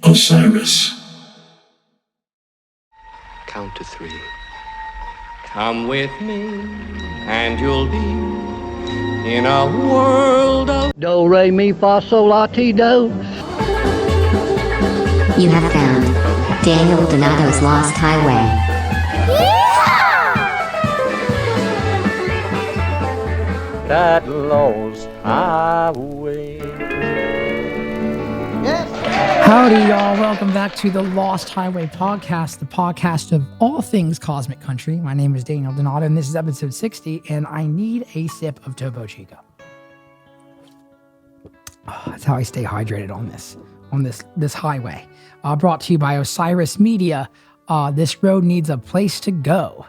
Osiris. Count to 3. Come with me, and you'll be in a world of Do, re, mi, fa, sol, la, ti, do. You have found Daniel Donato's Lost Highway. That lost highway. Howdy, y'all. Welcome back to the Lost Highway podcast, the podcast of all things Cosmic Country. My name is Daniel Donato, and this is episode 60, and I need a sip of Topo Chico. Oh, that's how I stay hydrated on this highway. Brought to you by Osiris Media. This road needs a place to go.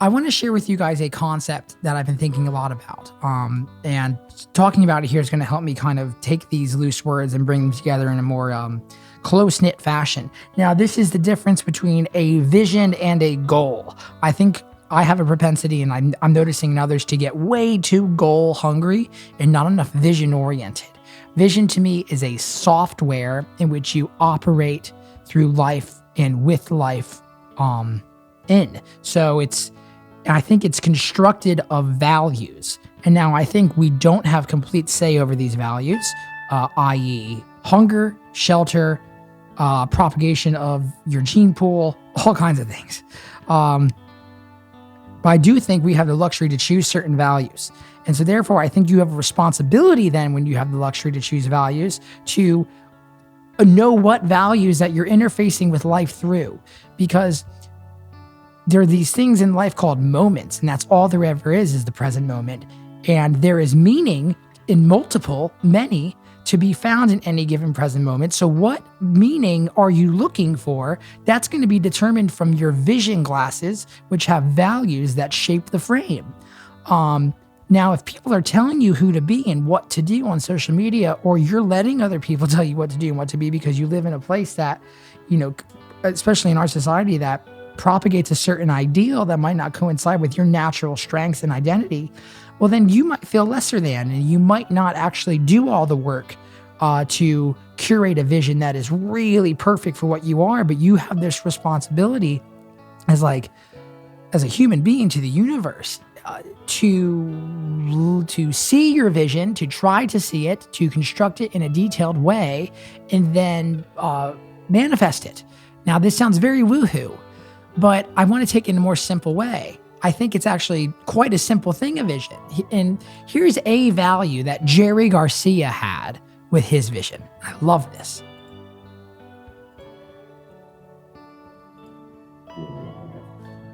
I want to share with you guys a concept that I've been thinking a lot about. And talking about it here is going to help me kind of take these loose words and bring them together in a more close-knit fashion. Now, this is the difference between a vision and a goal. I think I have a propensity, and I'm noticing in others, to get way too goal-hungry and not enough vision-oriented. Vision to me is a software in which you operate through life and with life in. So I think it's constructed of values. And now I think we don't have complete say over these values, i.e. hunger, shelter, propagation of your gene pool, all kinds of things. But I do think we have the luxury to choose certain values. And so therefore, I think you have a responsibility then, when you have the luxury to choose values, to know what values that you're interfacing with life through. Because there are these things in life called moments, and that's all there ever is the present moment. And there is meaning in many, to be found in any given present moment. So what meaning are you looking for? That's going to be determined from your vision glasses, which have values that shape the frame. Now, if people are telling you who to be and what to do on social media, or you're letting other people tell you what to do and what to be because you live in a place that, especially in our society, that propagates a certain ideal that might not coincide with your natural strengths and identity, well, then you might feel lesser than, and you might not actually do all the work to curate a vision that is really perfect for what you are. But you have this responsibility as a human being to the universe, to see your vision, to try to see it, to construct it in a detailed way, and then manifest it. Now, this sounds very woohoo, but I want to take it in a more simple way. I think it's actually quite a simple thing, a vision. And here's a value that Jerry Garcia had with his vision. I love this.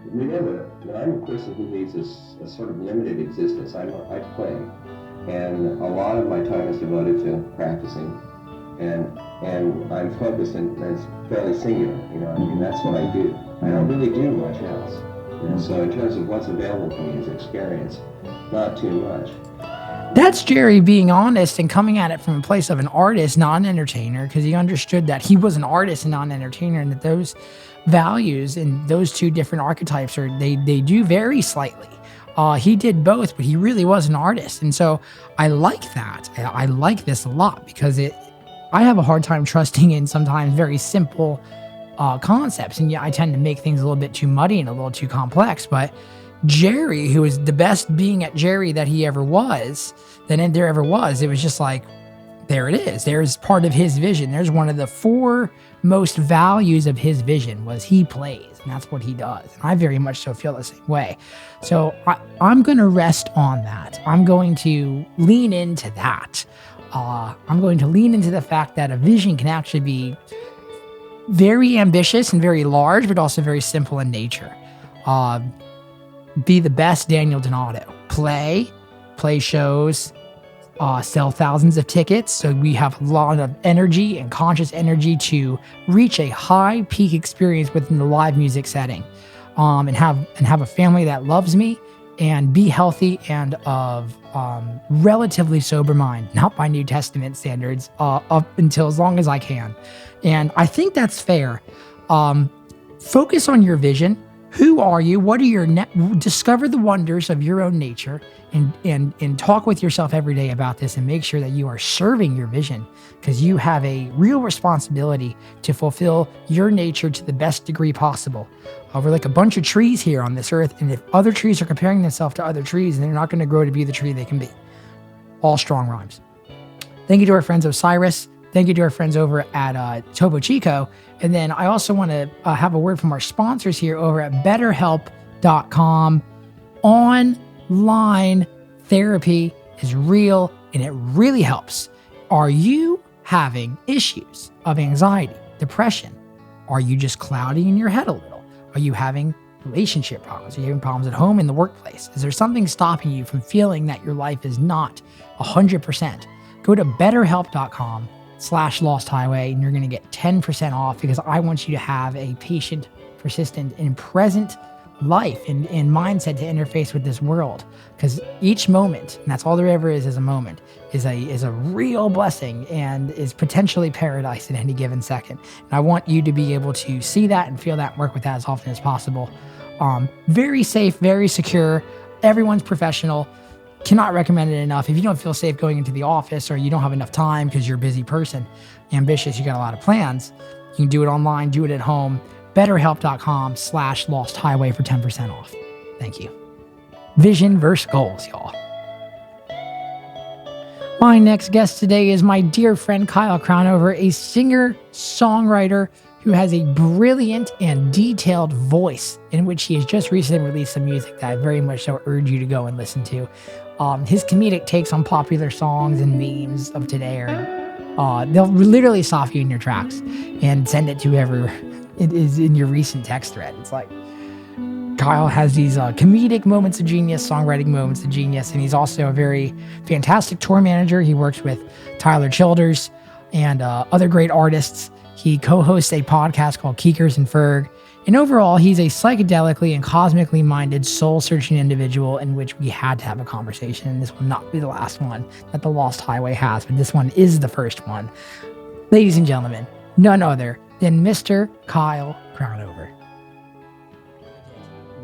Remember that I'm a person who leads a sort of limited existence. I play, and a lot of my time is devoted to practicing, and I'm focused and it's fairly singular. That's what I do. I don't really do much else. So in terms of what's available to me is experience, not too much. That's Jerry being honest and coming at it from a place of an artist, not an entertainer, because he understood that he was an artist and not an entertainer, and that those values and those two different archetypes they do vary slightly. He did both, but he really was an artist. And so I like that. I like this a lot because I have a hard time trusting in sometimes very simple concepts. And yeah, I tend to make things a little bit too muddy and a little too complex. But Jerry, who is the best being at Jerry that he ever was, there ever was, it was just like, there it is. There's part of his vision. There's one of the four most values of his vision was he plays, and that's what he does. And I very much so feel the same way. So I'm going to rest on that. I'm going to lean into that. I'm going to lean into the fact that a vision can actually be very ambitious and very large, but also very simple in nature. Be the best Daniel Donato. Play shows, sell thousands of tickets. So we have a lot of energy and conscious energy to reach a high peak experience within the live music setting, and have a family that loves me, and be healthy and of relatively sober mind, not by New Testament standards, up until as long as I can. And I think that's fair. Focus on your vision. Who are you? What are your discover the wonders of your own nature, and talk with yourself every day about this and make sure that you are serving your vision, because you have a real responsibility to fulfill your nature to the best degree possible. We're like a bunch of trees here on this earth, and if other trees are comparing themselves to other trees, then they're not going to grow to be the tree they can be. All strong rhymes. Thank you to our friends Osiris. Thank you to our friends over at Topo Chico. And then I also want to have a word from our sponsors here over at BetterHelp.com. Online therapy is real and it really helps. Are you having issues of anxiety, depression? Are you just cloudy in your head a little? Are you having relationship problems? Are you having problems at home, in the workplace? Is there something stopping you from feeling that your life is not 100%? Go to betterhelp.com/Lost Highway and you're going to get 10% off, because I want you to have a patient, persistent, and present life and mindset to interface with this world. Because each moment, and that's all there ever is a moment, is a real blessing and is potentially paradise at any given second. And I want you to be able to see that and feel that and work with that as often as possible. Very safe, very secure. Everyone's professional. Cannot recommend it enough. If you don't feel safe going into the office, or you don't have enough time because you're a busy person, ambitious, you got a lot of plans, you can do it online, do it at home. BetterHelp.com/Lost Highway for 10% off. Thank you. Vision versus goals, y'all. My next guest today is my dear friend Kyle Crownover, a singer-songwriter who has a brilliant and detailed voice, in which he has just recently released some music that I very much so urge you to go and listen to. His comedic takes on popular songs and memes of today are, they'll literally stop you in your tracks and send it to whoever it is in your recent text thread. It's like, Kyle has these comedic moments of genius, songwriting moments of genius, and he's also a very fantastic tour manager. He works with Tyler Childers and other great artists. He co-hosts a podcast called Keekers and Ferg. And overall, he's a psychedelically and cosmically minded, soul-searching individual in which we had to have a conversation. And this will not be the last one that the Lost Highway has, but this one is the first one. Ladies and gentlemen, none other than Mr. Kyle Crownover.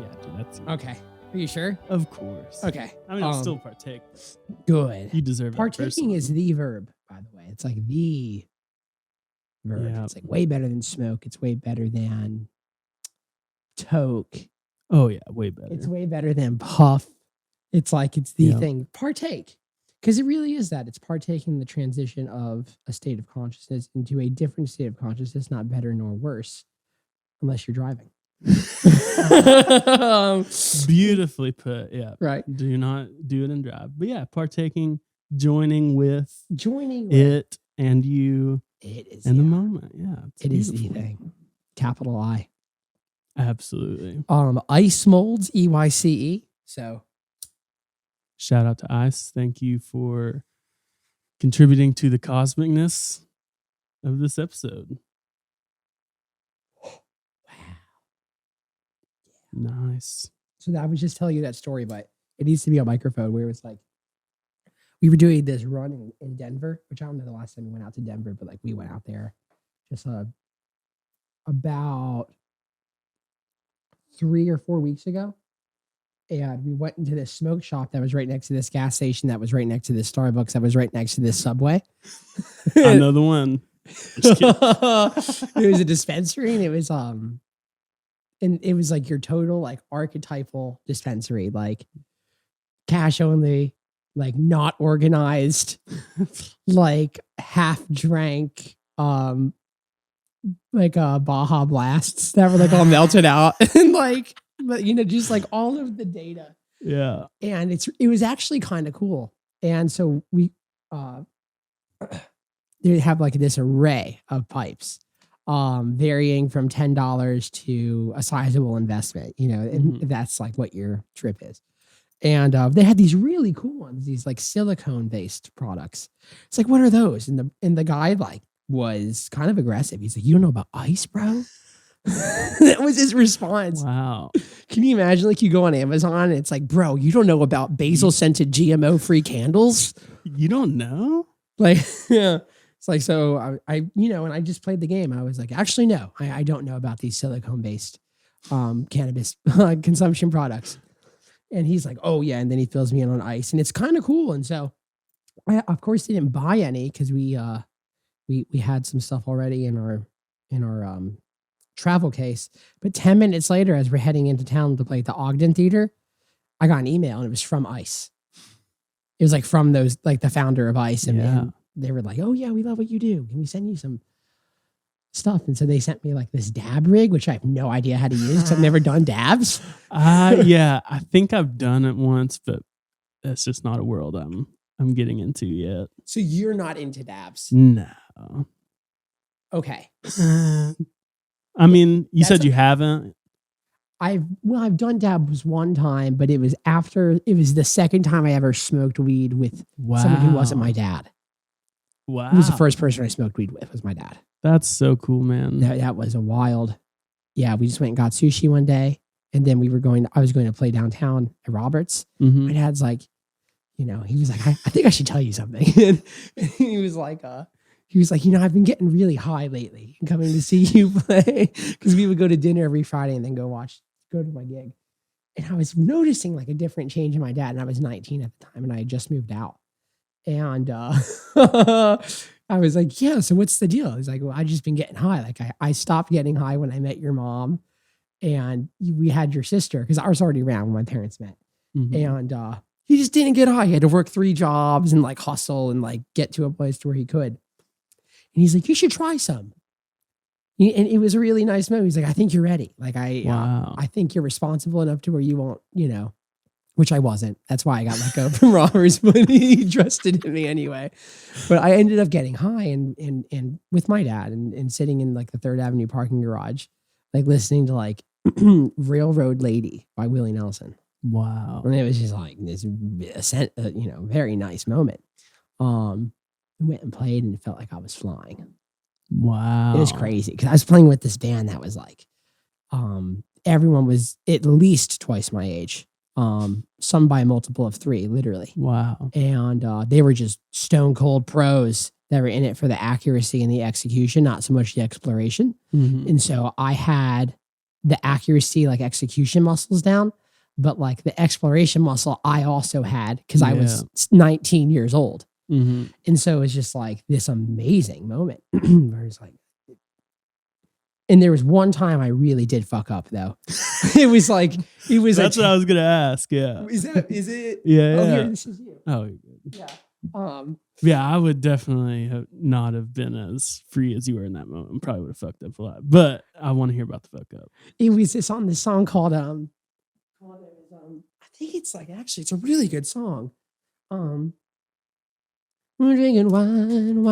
Yeah, dude, that's Okay. Are you sure? Of course. Okay. I mean, I'll still partake. Good. You deserve it. Partaking is the verb, by the way. It's like the verb. Yeah. It's like way better than smoke. It's way better than toke. Oh yeah, way better. It's way better than puff. It's like it's the Yeah. thing. Partake. Because it really is that. It's partaking the transition of a state of consciousness into a different state of consciousness, not better nor worse, unless you're driving. Beautifully put. Yeah. Right. Do not do it and drive. But yeah, partaking, joining with It and you is in the moment. Yeah. It's It is the beautiful. thing. Capital I. Absolutely. Ice molds, EYCE. So Shout out to Ice. Thank you for contributing to the cosmicness of this episode. Nice. So I was just telling you that story, but it needs to be a microphone where it was like, we were doing this run in Denver, which I don't know the last time we went out to Denver, but like we went out there just about 3 or 4 weeks ago. And we went into this smoke shop that was right next to this gas station, that was right next to this Starbucks, that was right next to this Subway. I know the one. Just kidding. It was a dispensary, and it was like your total like archetypal dispensary, like cash only, like not organized, like half drank, like Baja Blasts that were like all melted out, and like, but just like all of the data. Yeah. And it was actually kind of cool. And so we they have like this array of pipes, varying from $10 to a sizable investment, and that's like what your trip is. And they had these really cool ones, these like silicone based products. It's like, what are those? And the guy like was kind of aggressive. He's like, you don't know about ice, bro? That was his response. Wow. Can you imagine, like, you go on Amazon and it's like, bro, you don't know about basil scented GMO free candles? You don't know? Like, yeah. It's like, so I and I just played the game. I was like, actually, no, I don't know about these silicone based cannabis consumption products. And he's like, oh yeah. And then he fills me in on ice, and it's kind of cool. And so I, of course, didn't buy any because we had some stuff already in our travel case. But 10 minutes later, as we're heading into town to play at the Ogden Theater, I got an email, and it was from Ice. It was like from those, like the founder of Ice. And they were like, oh yeah, we love what you do. Can we send you some stuff? And so they sent me like this dab rig, which I have no idea how to use because I've never done dabs. Yeah, I think I've done it once, but that's just not a world I'm getting into yet. So you're not into dabs? No. Okay. I mean, you said you haven't. I've done dabs one time, but it was the second time I ever smoked weed with someone who wasn't my dad. Wow. He was the first person I smoked weed with was my dad. That's so cool, man. That was a wild. Yeah, we just went and got sushi one day, and then I was going to play downtown at Roberts. Mm-hmm. My dad's like, he was like, I think I should tell you something. And he was like, I've been getting really high lately and coming to see you play, because we would go to dinner every Friday and then go to my gig. And I was noticing like a different change in my dad. And I was 19 at the time, and I had just moved out. And I was like, yeah, so what's the deal? He's like, well, I've just been getting high. Like I stopped getting high when I met your mom, and we had your sister, because I was already around when my parents met. Mm-hmm. And he just didn't get high. He had to work 3 jobs and like hustle and like get to a place to where he could. And he's like, you should try some. And it was a really nice moment. He's like, I think you're ready. Like I think you're responsible enough to where you won't, which I wasn't. That's why I got let go from Roberts, but he trusted in me anyway. But I ended up getting high and with my dad and sitting in like the 3rd Avenue parking garage, like listening to like Railroad Lady by Willie Nelson. Wow. And it was just like this, very nice moment. I went and played, and it felt like I was flying. Wow. It was crazy because I was playing with this band that was like, everyone was at least twice my age. Some by a multiple of 3, literally. Wow. And they were just stone cold pros that were in it for the accuracy and the execution, not so much the exploration. Mm-hmm. And so I had the accuracy, like execution muscles down, but like the exploration muscle I also had because I was 19 years old. Mm-hmm. And so it's just like this amazing moment where it's like, and there was one time I really did fuck up though. That's what I was going to ask. Yeah. Is it? Yeah. Oh, yeah. here, this is you. Oh, you're good. Yeah. Yeah, I would definitely not have been as free as you were in that moment. Probably would have fucked up a lot, but I want to hear about the fuck up. It was this on this song called, I think it's like, actually, it's a really good song. We're drinking wine.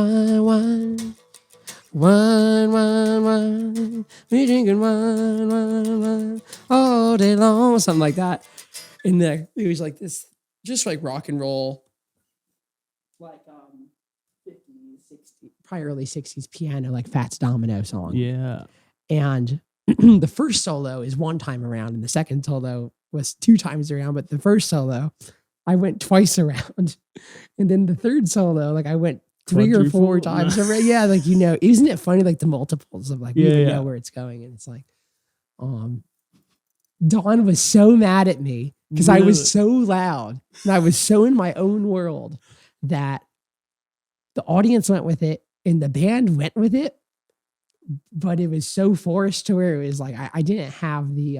We're drinking wine all day long, something like that. And it was like this, just like rock and roll, like 50s, 60s, probably early 60s piano, like Fats Domino song. Yeah. And the first solo is 1 time around, and the second solo was 2 times around. But the first solo, I went twice around, and then the third solo, like I went 3 or 4 times around. Yeah, like isn't it funny? Like the multiples of like we don't know where it's going, and it's like, Dawn was so mad at me because I was so loud and I was so in my own world that the audience went with it and the band went with it. But it was so forced to where it was like I didn't have the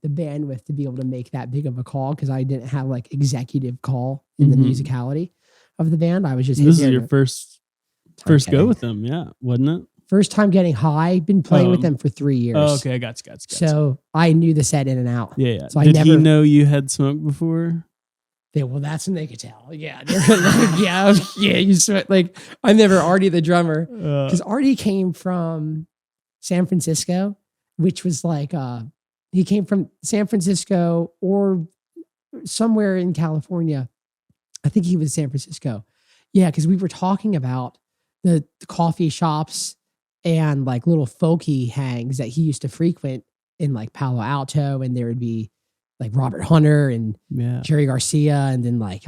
bandwidth to be able to make that big of a call because I didn't have like executive call in the musicality of the band. I was just this is your first go with them, yeah, wasn't it? First time getting high. Been playing with them for 3 years. Oh, okay, gotcha. So I knew the set in and out. Yeah. So Did he know you had smoked before? Well, that's when they could tell. Yeah, like, You sweat like I never Artie the drummer because Artie came from San Francisco, which was like he came from San Francisco or somewhere in California. I think he was San Francisco. Yeah, because we were talking about the coffee shops and like little folky hangs that he used to frequent in like Palo Alto, and there would be like Robert Hunter and Jerry Garcia, and then like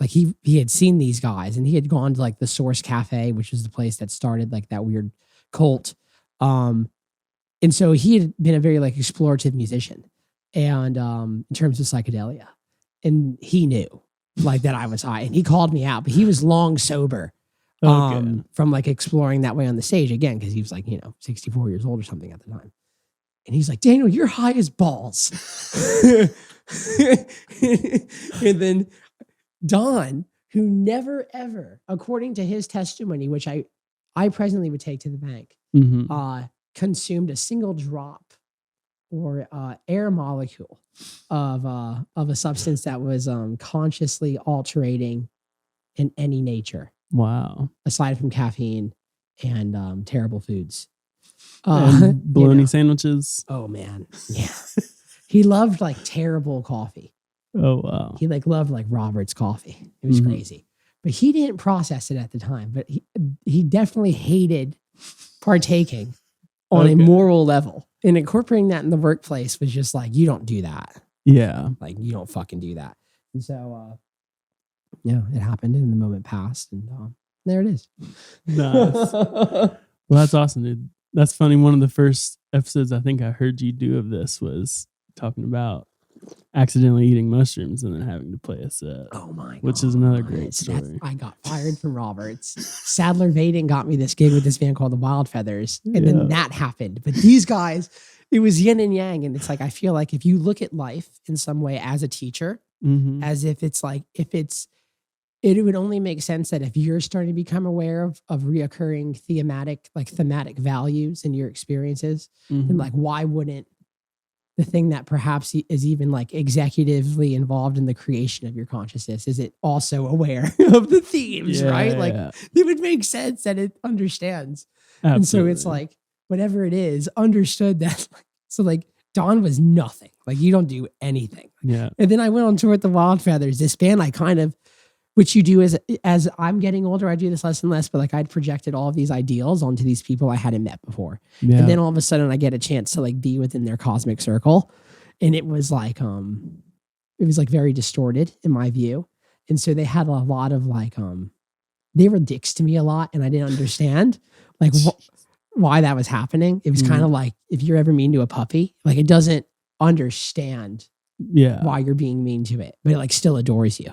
he had seen these guys, and he had gone to like the Source Cafe, which is the place that started like that weird cult. And so he had been a very like explorative musician. and in terms of psychedelia. And he knew like that I was high, and he called me out, but he was long sober from like exploring that way on the stage again, because he was like, 64 years old or something at the time. And he's like, Daniel, you're high as balls. And then Don, who never ever, according to his testimony, which I presently would take to the bank, consumed a single drop or air molecule of a substance that was consciously alterating in any nature. Wow. Aside from caffeine and terrible foods. And bologna sandwiches. Oh man. Yeah. He loved like terrible coffee. Oh wow. He like loved like Robert's coffee. It was crazy. But he didn't process it at the time. But he definitely hated partaking on a moral level. And incorporating that in the workplace was just like, you don't do that. Yeah. Like you don't fucking do that. And so it happened and the moment passed, and there it is. Nice. Well, that's awesome, dude. That's funny. One of the first episodes I think I heard you do of this was talking about accidentally eating mushrooms and then having to play a set. Oh my God. Which is another great story. I got fired from Roberts. Sadler Vaden got me this gig with this band called the Wild Feathers. And then that happened. But these guys, it was yin and yang. And it's like, I feel like if you look at life in some way as a teacher, as if it's like, it would only make sense that if you're starting to become aware of reoccurring thematic values in your experiences, then like, why wouldn't the thing that perhaps is even like executively involved in the creation of your consciousness, is it also aware of the themes, right? Like it would make sense that it understands. Absolutely. And so it's like, whatever it is, understood that. So like Don was nothing. Like you don't do anything. Yeah. And then I went on tour with the Wild Feathers, this band I kind of, which you do as I'm getting older, I do this less and less, but like I'd projected all of these ideals onto these people I hadn't met before. Yeah. And then all of a sudden I get a chance to like be within their cosmic circle. And it was like very distorted in my view. And so they had a lot of like, they were dicks to me a lot. And I didn't understand like why that was happening. It was kind of like, if you're ever mean to a puppy, like it doesn't understand why you're being mean to it, but it like still adores you.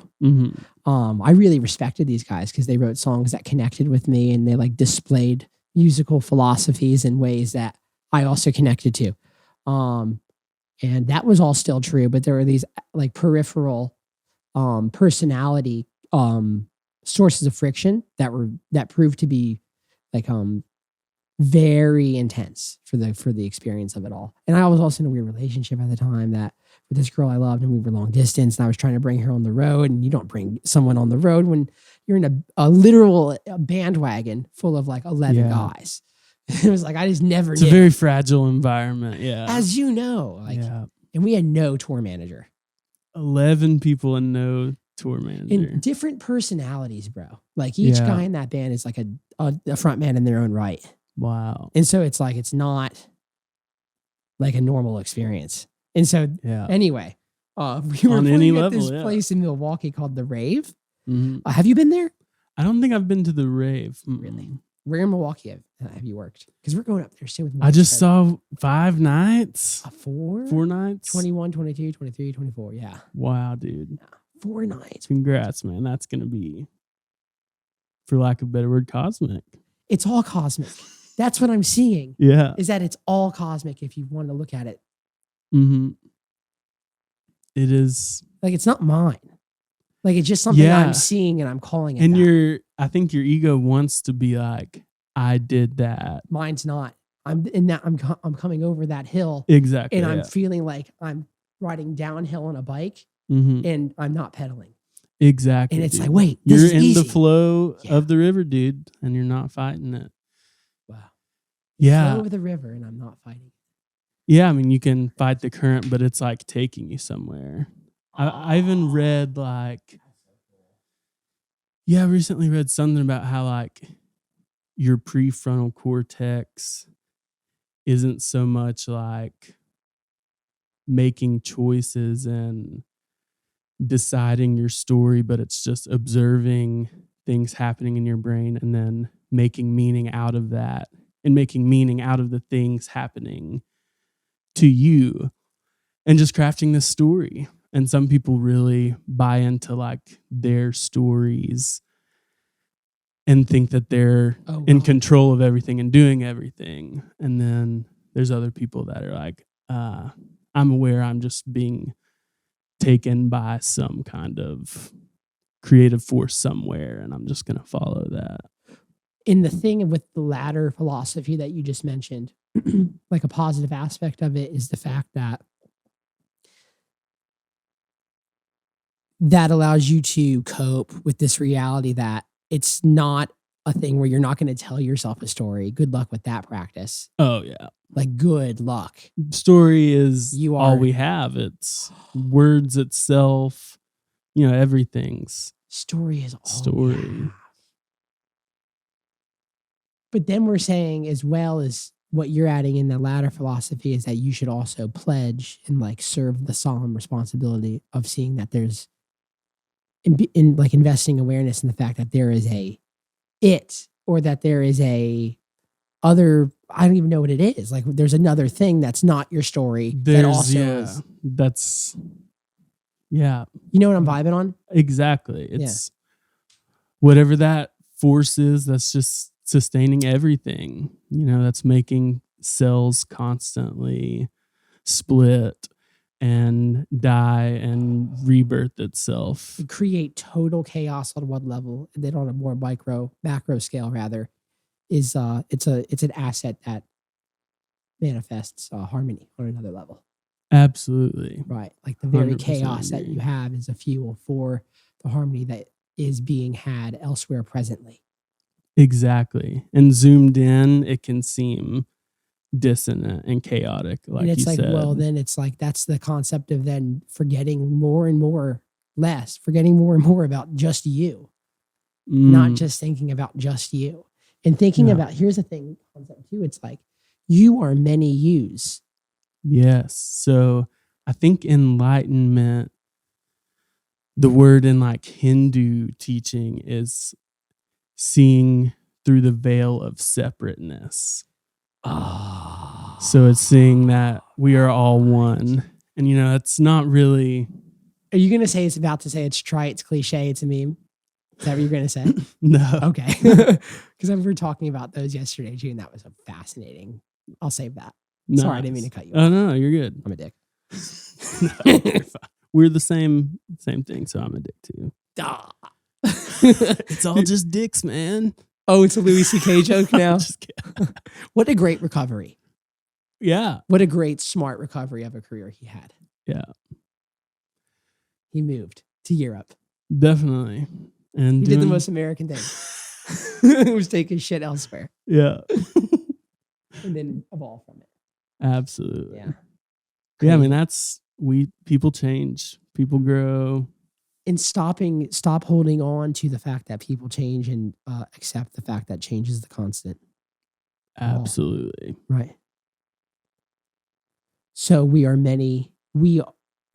I really respected these guys because they wrote songs that connected with me, and they like displayed musical philosophies in ways that I also connected to. And that was all still true, but there were these like peripheral personality sources of friction that proved to be like very intense for the experience of it all. And I was also in a weird relationship at the time that with this girl I loved, and we were long distance, and I was trying to bring her on the road, and you don't bring someone on the road when you're in a literal bandwagon full of like 11 guys. It was like, I just never It's a very fragile environment. Yeah. As you know, like, and we had no tour manager. 11 people and no tour manager. And different personalities, bro. Like each guy in that band is like a front man in their own right. Wow. And so it's like, it's not like a normal experience. And so anyway, we were playing at this place in Milwaukee called The Rave. Have you been there? I don't think I've been to The Rave. Really? Where in Milwaukee have you worked? Because we're going up there. Staying with I just saw 5 nights. 4 nights? 21, 22, 23, 24. Yeah. Wow, dude. Yeah. 4 nights. Congrats, man. That's going to be, for lack of a better word, cosmic. It's all cosmic. That's what I'm seeing. Yeah. Is that it's all cosmic if you want to look at it. It is. Like, it's not mine. Like, it's just something I'm seeing and I'm calling it. And I think your ego wants to be like, I did that. Mine's not. I'm in that. I'm coming over that hill. Exactly. And I'm feeling like I'm riding downhill on a bike and I'm not pedaling. Exactly. And it's like, wait, this you're is in easy. the flow of the river, dude, and you're not fighting it. Wow. Yeah. Flow of the river and I'm not fighting. Yeah, I mean, you can fight the current, but it's like taking you somewhere. I even read I recently read something about how like your prefrontal cortex isn't so much like making choices and deciding your story, but it's just observing things happening in your brain and then making meaning out of that and making meaning out of the things happening to you. and just crafting this story. And some people really buy into like their stories and think that they're in control of everything and doing everything. And then there's other people that are like, I'm aware I'm just being taken by some kind of creative force somewhere, and I'm just going to follow that. In the thing with the ladder philosophy that you just mentioned, like a positive aspect of it is the fact that allows you to cope with this reality that it's not a thing where you're not going to tell yourself a story. Good luck with that practice. Oh, yeah. Like, good luck. Story is all we have. It's words itself. You know, everything's story is all story. But then we're saying, as well as what you're adding in the latter philosophy, is that you should also pledge and like serve the solemn responsibility of seeing that there's in like investing awareness in the fact that there is or that there is other, I don't even know what it is. Like there's another thing that's not your story that also is. Yeah. You know what I'm vibing on? Exactly. It's whatever that force is that's just sustaining everything, you know, that's making cells constantly split and die and rebirth itself. Create total chaos on one level, and then on a more macro scale rather, is it's an asset that manifests harmony on another level. Absolutely. Right. Like the very 100% chaos that agree. you have is a fuel for the harmony that is being had elsewhere presently. Exactly. And zoomed in, it can seem dissonant and chaotic, like and it's you like, said. well, then it's like that's the concept of then forgetting more and more about just you. Not just thinking about just you. And thinking about, here's the thing, concept too, it's like you are many yous. Yes. So I think enlightenment, the word in like Hindu teaching is seeing through the veil of separateness. So it's seeing that we are all one. And, you know, it's not really. Are you going to say it's trite, it's cliche, it's a meme? Is that what you're going to say? No. Okay. Because we were talking about those yesterday, too, and that was fascinating. I'll save that. Nice. Sorry, I didn't mean to cut you off. Oh, no, you're good. I'm a dick. No, you're fine. We're the same thing, so I'm a dick too. It's all just dicks, man. Oh, it's a Louis C.K. joke now? Just kidding. What a great recovery. Yeah. What a great, smart recovery of a career he had. Yeah. He moved to Europe. Definitely. And he did the most American thing. It was taking shit elsewhere. Yeah. And then evolve from it. Absolutely. Yeah. Yeah, I mean, people change. People grow. And stop holding on to the fact that people change and accept the fact that change is the constant. Absolutely. Right. So we are many.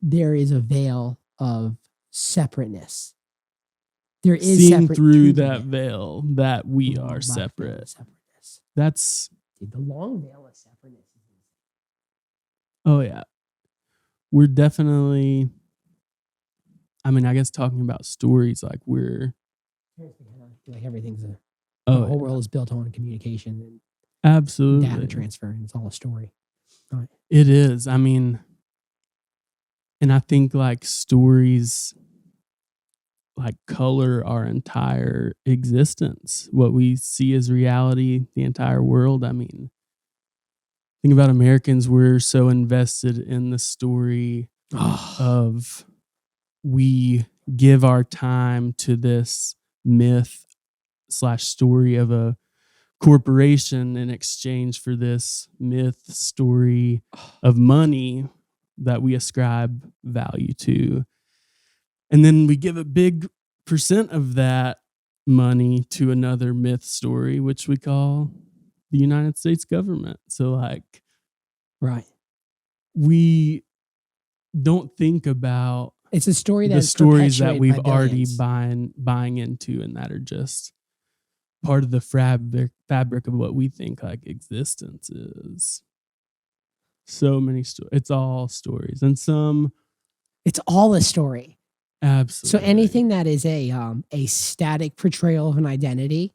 There is a veil of separateness. There is seeing through that veil that we are separate. Separateness. That's the long veil of separateness. Oh yeah. We're definitely, I mean, I guess talking about stories, like like everything's the whole world is built on communication and absolutely data transfer, and it's all a story. Right. It is. I mean, and I think like stories like color our entire existence. What we see as reality, the entire world. I mean, think about Americans, we're so invested in the story of we give our time to this myth / story of a corporation in exchange for this myth story of money that we ascribe value to. And then we give a big percent of that money to another myth story, which we call the United States government. So like, right. We don't think about it's a story the stories that we've already buying into, and that are just part of the fabric of what we think like existence is. So many stories. It's all stories, and some It's all a story. absolutely. So anything that is a static portrayal of an identity,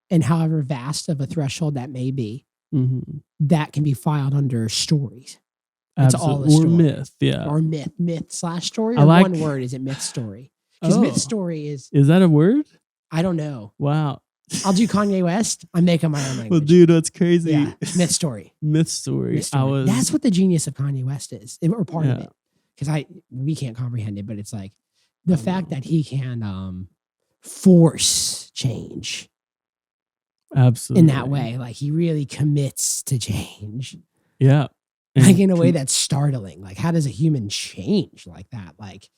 and however vast of a threshold that may be, Mhm. that can be filed under stories. It's all a Absolutely. Or story. myth, yeah. Or myth/story, I or like- one word, is it myth story? Because myth Oh. story is, Is that a word? I don't know. Wow. I'll do Kanye West. I'm making my own Well, language. dude, what's crazy? Yeah, myth story. Myth story. Myth story. That's what the genius of Kanye West is, or part of Yeah. it. Because we can't comprehend it, but it's like the fact that he can force change Absolutely. in that way. Like he really commits to change. Yeah. Like And in a way that's startling. Like how does a human change like that? Like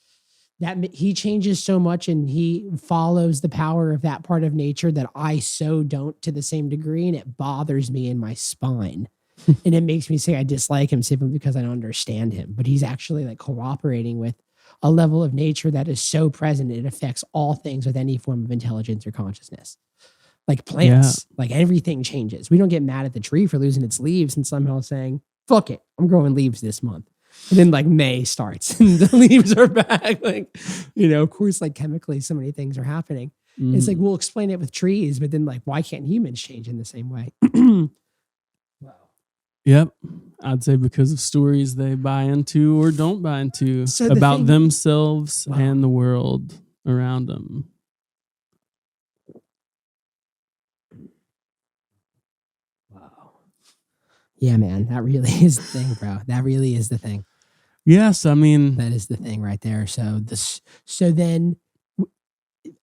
that he changes so much, and he follows the power of that part of nature that I so don't to the same degree, and it bothers me in my spine. And it makes me say I dislike him simply because I don't understand him. But he's actually like cooperating with a level of nature that is so present it affects all things with any form of intelligence or consciousness. Like plants, like everything changes. We don't get mad at the tree for losing its leaves and somehow saying, fuck it, I'm growing leaves this month. And then like May starts and the leaves are back. Like, of course, like chemically, so many things are happening. It's like, we'll explain it with trees, but then like, why can't humans change in the same way? Wow. Yep. I'd say because of stories they buy into or don't buy into So the about thing- themselves Wow. and the world around them. Wow. Yeah, man, that really is the thing, bro. That really is the thing. Yes, I mean, That is the thing right there. So then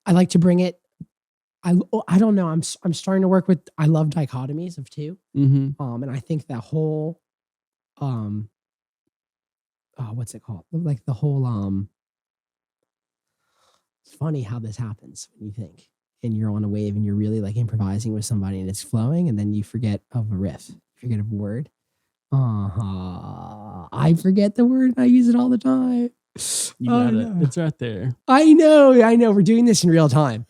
I like to bring it. I don't know. I'm starting to work with. I love dichotomies of two. mhm. And I think that whole, what's it called? Like the whole, it's funny how this happens when you think, and you're on a wave and you're really like improvising with somebody and it's flowing, and then you forget of a riff, you forget of a word. I forget the word and I use it all the time. You Oh, got it. no. It's right there. I know. We're doing this in real time.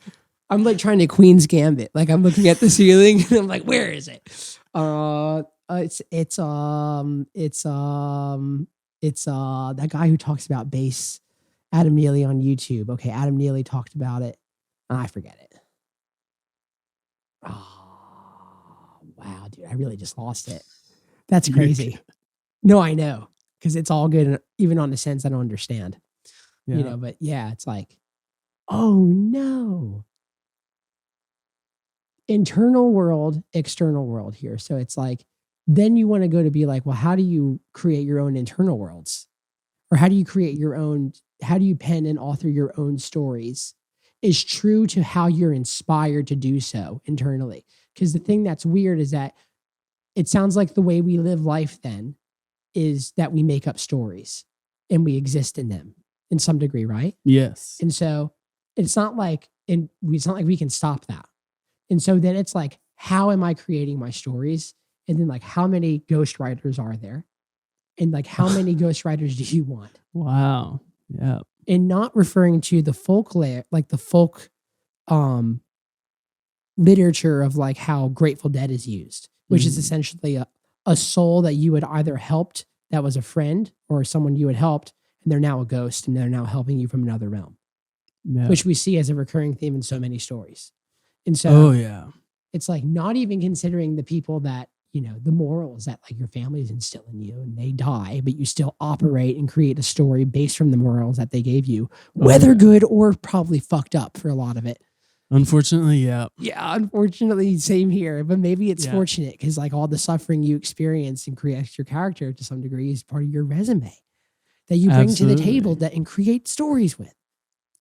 I'm like trying to Queen's Gambit. Like I'm looking at the ceiling and I'm like, where is it? It's that guy who talks about bass, Adam Neely on YouTube. Okay, Adam Neely talked about it. I forget it. Oh, wow, dude, I really just lost it. That's You're crazy. No, I know, because it's all good, even on the sense I don't understand. Yeah. But yeah, it's like, oh no. Internal world, external world here. So it's like, then you want to go to be like, well, how do you create your own internal worlds? Or how do you create your own, how do you pen and author your own stories is true to how you're inspired to do so internally. Because the thing that's weird is that it sounds like the way we live life then is that we make up stories and we exist in them in some degree, right? Yes. And so it's not like we can stop that. And so then it's like, how am I creating my stories? And then like, how many ghostwriters are there? And like, how many ghostwriters do you want? Wow. Yeah. And not referring to the folk layer, like the folk literature of like how Grateful Dead is used, which is essentially a soul that you had either helped that was a friend or someone you had helped, and they're now a ghost and they're now helping you from another realm, Yeah. which we see as a recurring theme in so many stories. And so Oh yeah. it's like not even considering the people that, the morals that like your families instill in you and they die, but you still operate and create a story based from the morals that they gave you, whether yeah. good or probably fucked up for a lot of it. Unfortunately, yeah. Yeah, unfortunately, same here. But maybe it's Yeah. fortunate because like all the suffering you experience and create your character to some degree is part of your resume that you bring to the table Absolutely. and create stories with.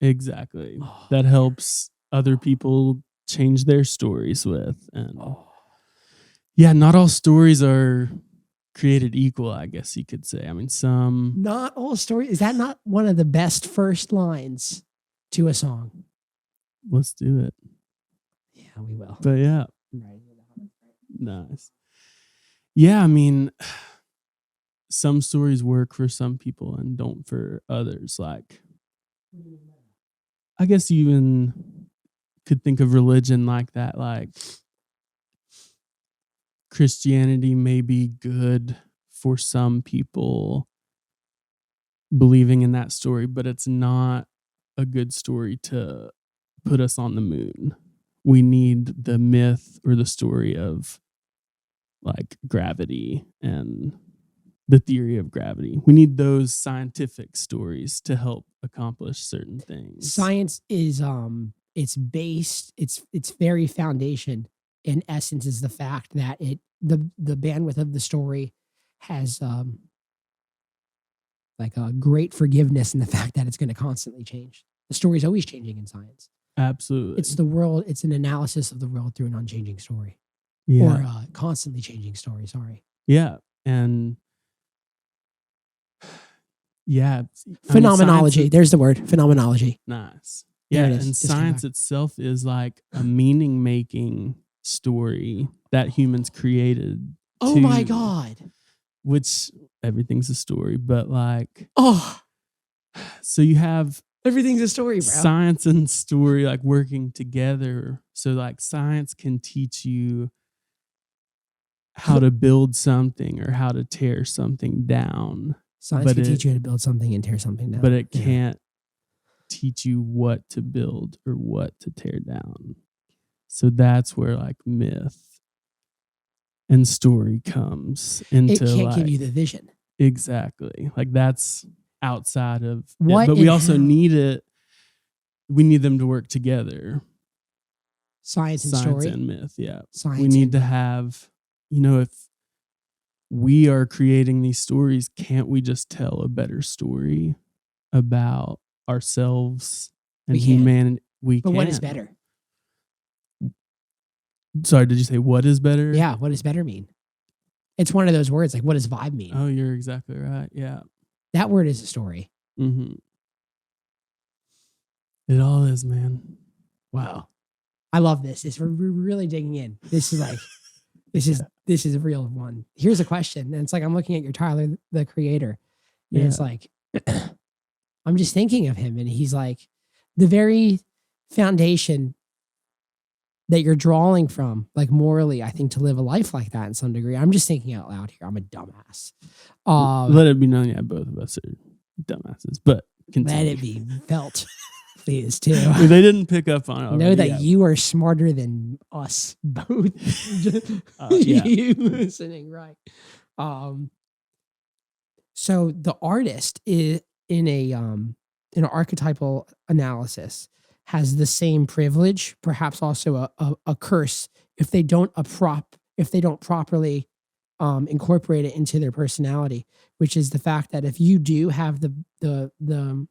Exactly. Oh, That helps other people change their stories with. And yeah, not all stories are created equal, I guess you could say. I mean, some. Not all stories. Is that not one of the best first lines to a song? Let's do it. Yeah, we will. But yeah, Right. nice. Yeah, I mean, some stories work for some people and don't for others. Like, I guess you even could think of religion like that. Like, Christianity may be good for some people believing in that story, but it's not a good story to put us on the moon. We need the myth or the story of like gravity and the theory of gravity. We need those scientific stories to help accomplish certain things. Science is it's based, its very foundation in essence is the fact that the bandwidth of the story has like a great forgiveness in the fact that it's going to constantly change. The story is always changing in science. Absolutely. It's the world, it's an analysis of the world through an unchanging story. Yeah. Or a constantly changing story, sorry. Yeah. And yeah. Phenomenology. There's the word, phenomenology. Nice. There Yeah. it is. And Just came science back. itself is like a meaning making story that humans created. Oh my God. Which everything's a story, but like, Oh, so you have everything's a story, bro. science and story like working together. So like science can teach you how to build something or how to tear something down. Science can teach you how to build something and tear something down. But it can't teach you what to build or what to tear down. So that's where like myth and story comes into. It can't give you the vision. Exactly. Like that's outside of what, it. But we also need it. We need them to work together. Science and story and myth. Yeah. Science. We need to have, if we are creating these stories, can't we just tell a better story about ourselves and humanity? But what is better? Sorry, did you say what is better? Yeah, what does better mean? It's one of those words, like what does vibe mean? Oh, you're exactly right. Yeah. That word is a story. Mm-hmm. It all is, man. Wow. I love this. We're really digging in. This is like, this is a real one. Here's a question. And it's like, I'm looking at your Tyler, the Creator. And it's like, I'm just thinking of him. And he's like, the very foundation that you're drawing from, like morally, I think to live a life like that in some degree. I'm just thinking out loud here. I'm a dumbass. Let it be known, yeah, both of us are dumbasses, but continue. Let it be felt, please, too. They didn't pick up on it already. Know that you are smarter than us both. You listening, right? So the artist is in an archetypal analysis has the same privilege, perhaps also a curse if they don't properly incorporate it into their personality, which is the fact that if you do have the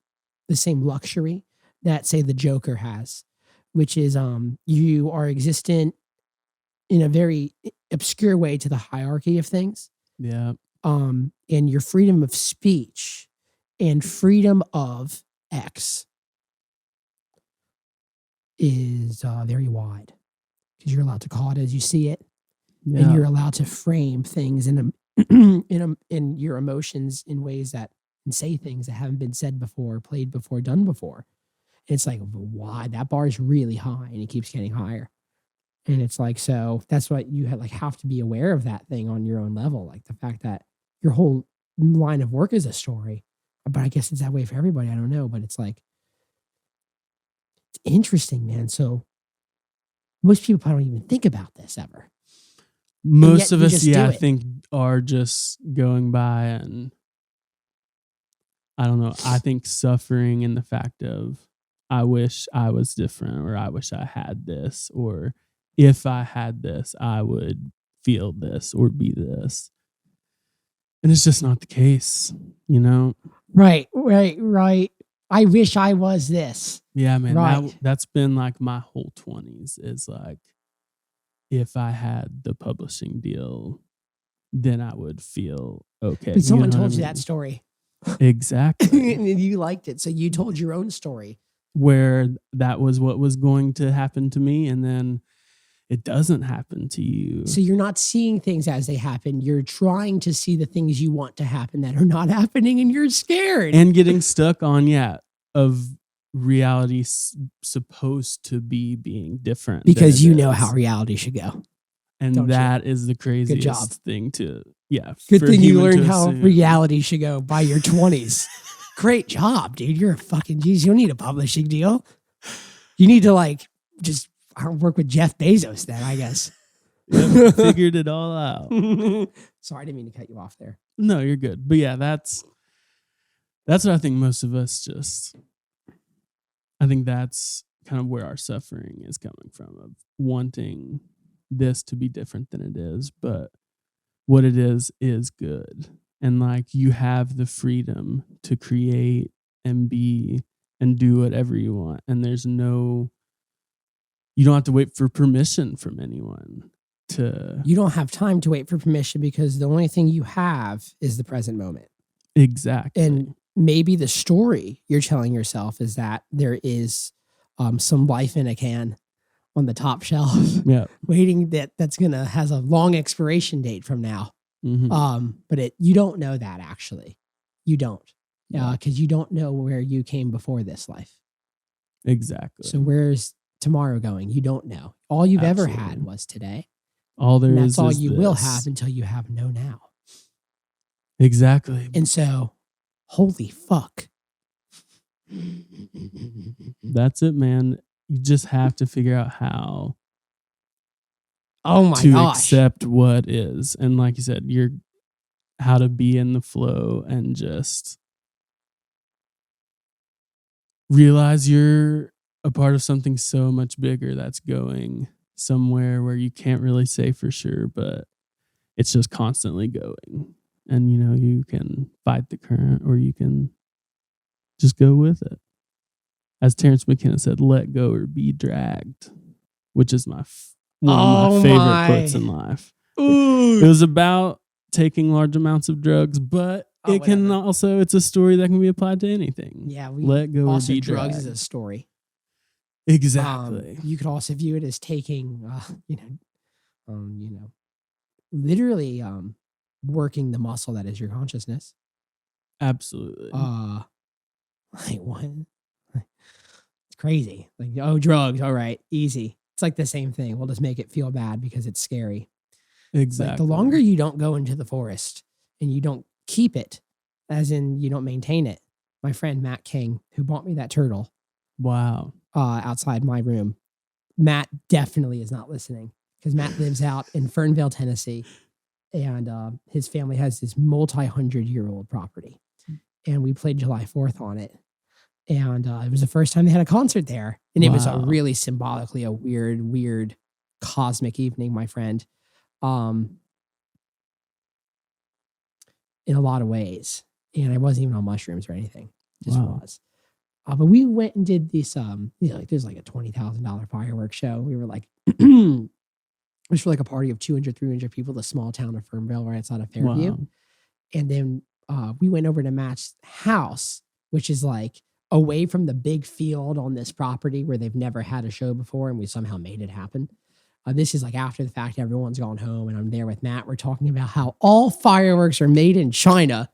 same luxury that say the Joker has, which is you are existent in a very obscure way to the hierarchy of things. Yeah. And your freedom of speech and freedom of X is very wide because you're allowed to call it as you see it, and you're allowed to frame things in your emotions in ways that and say things that haven't been said before, played before, done before. And it's like, why that bar is really high and it keeps getting higher. And it's like, so that's what you have to be aware of that thing on your own level, like the fact that your whole line of work is a story. But I guess it's that way for everybody. I don't know, but it's like, it's interesting, man. So most people probably don't even think about this ever. Most of us, I think, are just going by and I don't know. I think suffering in the fact of I wish I was different, or I wish I had this, or if I had this, I would feel this or be this. And it's just not the case, Right. I wish I was this. Yeah, man. Right. That's been like my whole 20s is like, if I had the publishing deal, then I would feel okay. But someone told you that story. Exactly. And you liked it. So you told your own story. Where that was what was going to happen to me, and then it doesn't happen to you. So you're not seeing things as they happen. You're trying to see the things you want to happen that are not happening, and you're scared. And getting stuck on, of reality supposed to be being different. Because you know how reality should go. And that is the craziest thing to, Yeah. Good for a thing you human to learned how assume. reality should go by your 20s. Great job, dude. You're a fucking genius. You don't need a publishing deal. You need to like just work with Jeff Bezos then, I guess. Yep, figured it all out. Sorry, I didn't mean to cut you off there. No, you're good. But yeah, that's what I think most of us just, I think that's kind of where our suffering is coming from, of wanting this to be different than it is. But what it is good. And like you have the freedom to create and be and do whatever you want. And there's no, you don't have to wait for permission from anyone to. You don't have time to wait for permission because the only thing you have is the present moment. Exactly. And maybe the story you're telling yourself is that there is some life in a can on the top shelf Yeah. waiting that's gonna has a long expiration date from now. Mhm. But you don't know that actually. You don't. Yeah. Because you don't know where you came before this life. Exactly. So where's tomorrow going? You don't know. All you've ever had Absolutely. was today. all there And is that's all is you will this. have until you have no now. Exactly. And so, holy fuck. That's it, man. You just have to figure out how Oh my to gosh. accept what is. And like you said, how to be in the flow and just realize you're a part of something so much bigger that's going somewhere where you can't really say for sure, but it's just constantly going. And you can fight the current or you can just go with it. As Terrence McKenna said, let go or be dragged, which is one of my favorite quotes in life. It was about taking large amounts of drugs, but it can whatever. also, it's a story that can be applied to anything. Yeah, Let go or also be drugs is dragged. a story. Exactly. You could also view it as taking, literally working the muscle that is your consciousness. Absolutely. Like what? It's crazy. Like, oh, drugs. All right, easy. It's like the same thing. We'll just make it feel bad because it's scary. Exactly. Like the longer you don't go into the forest and you don't keep it, as in you don't maintain it. My friend Matt King, who bought me that turtle Wow. outside my room, Matt definitely is not listening because Matt lives out in Fernville, Tennessee, and his family has this multi-100-year-old property, and we played July 4th on it. And it was the first time they had a concert there. And it was a Wow. really symbolically a weird cosmic evening, my friend. In a lot of ways. And I wasn't even on mushrooms or anything. Just Wow. was. But we went and did this, there's like a $20,000 fireworks show. We were like, it was for like a party of 200, 300 people, the small town of Fernville right outside of Fairview. Wow. And then we went over to Matt's house, which is like away from the big field on this property where they've never had a show before, and we somehow made it happen. This is like after the fact, everyone's gone home, and I'm there with Matt. We're talking about how all fireworks are made in China.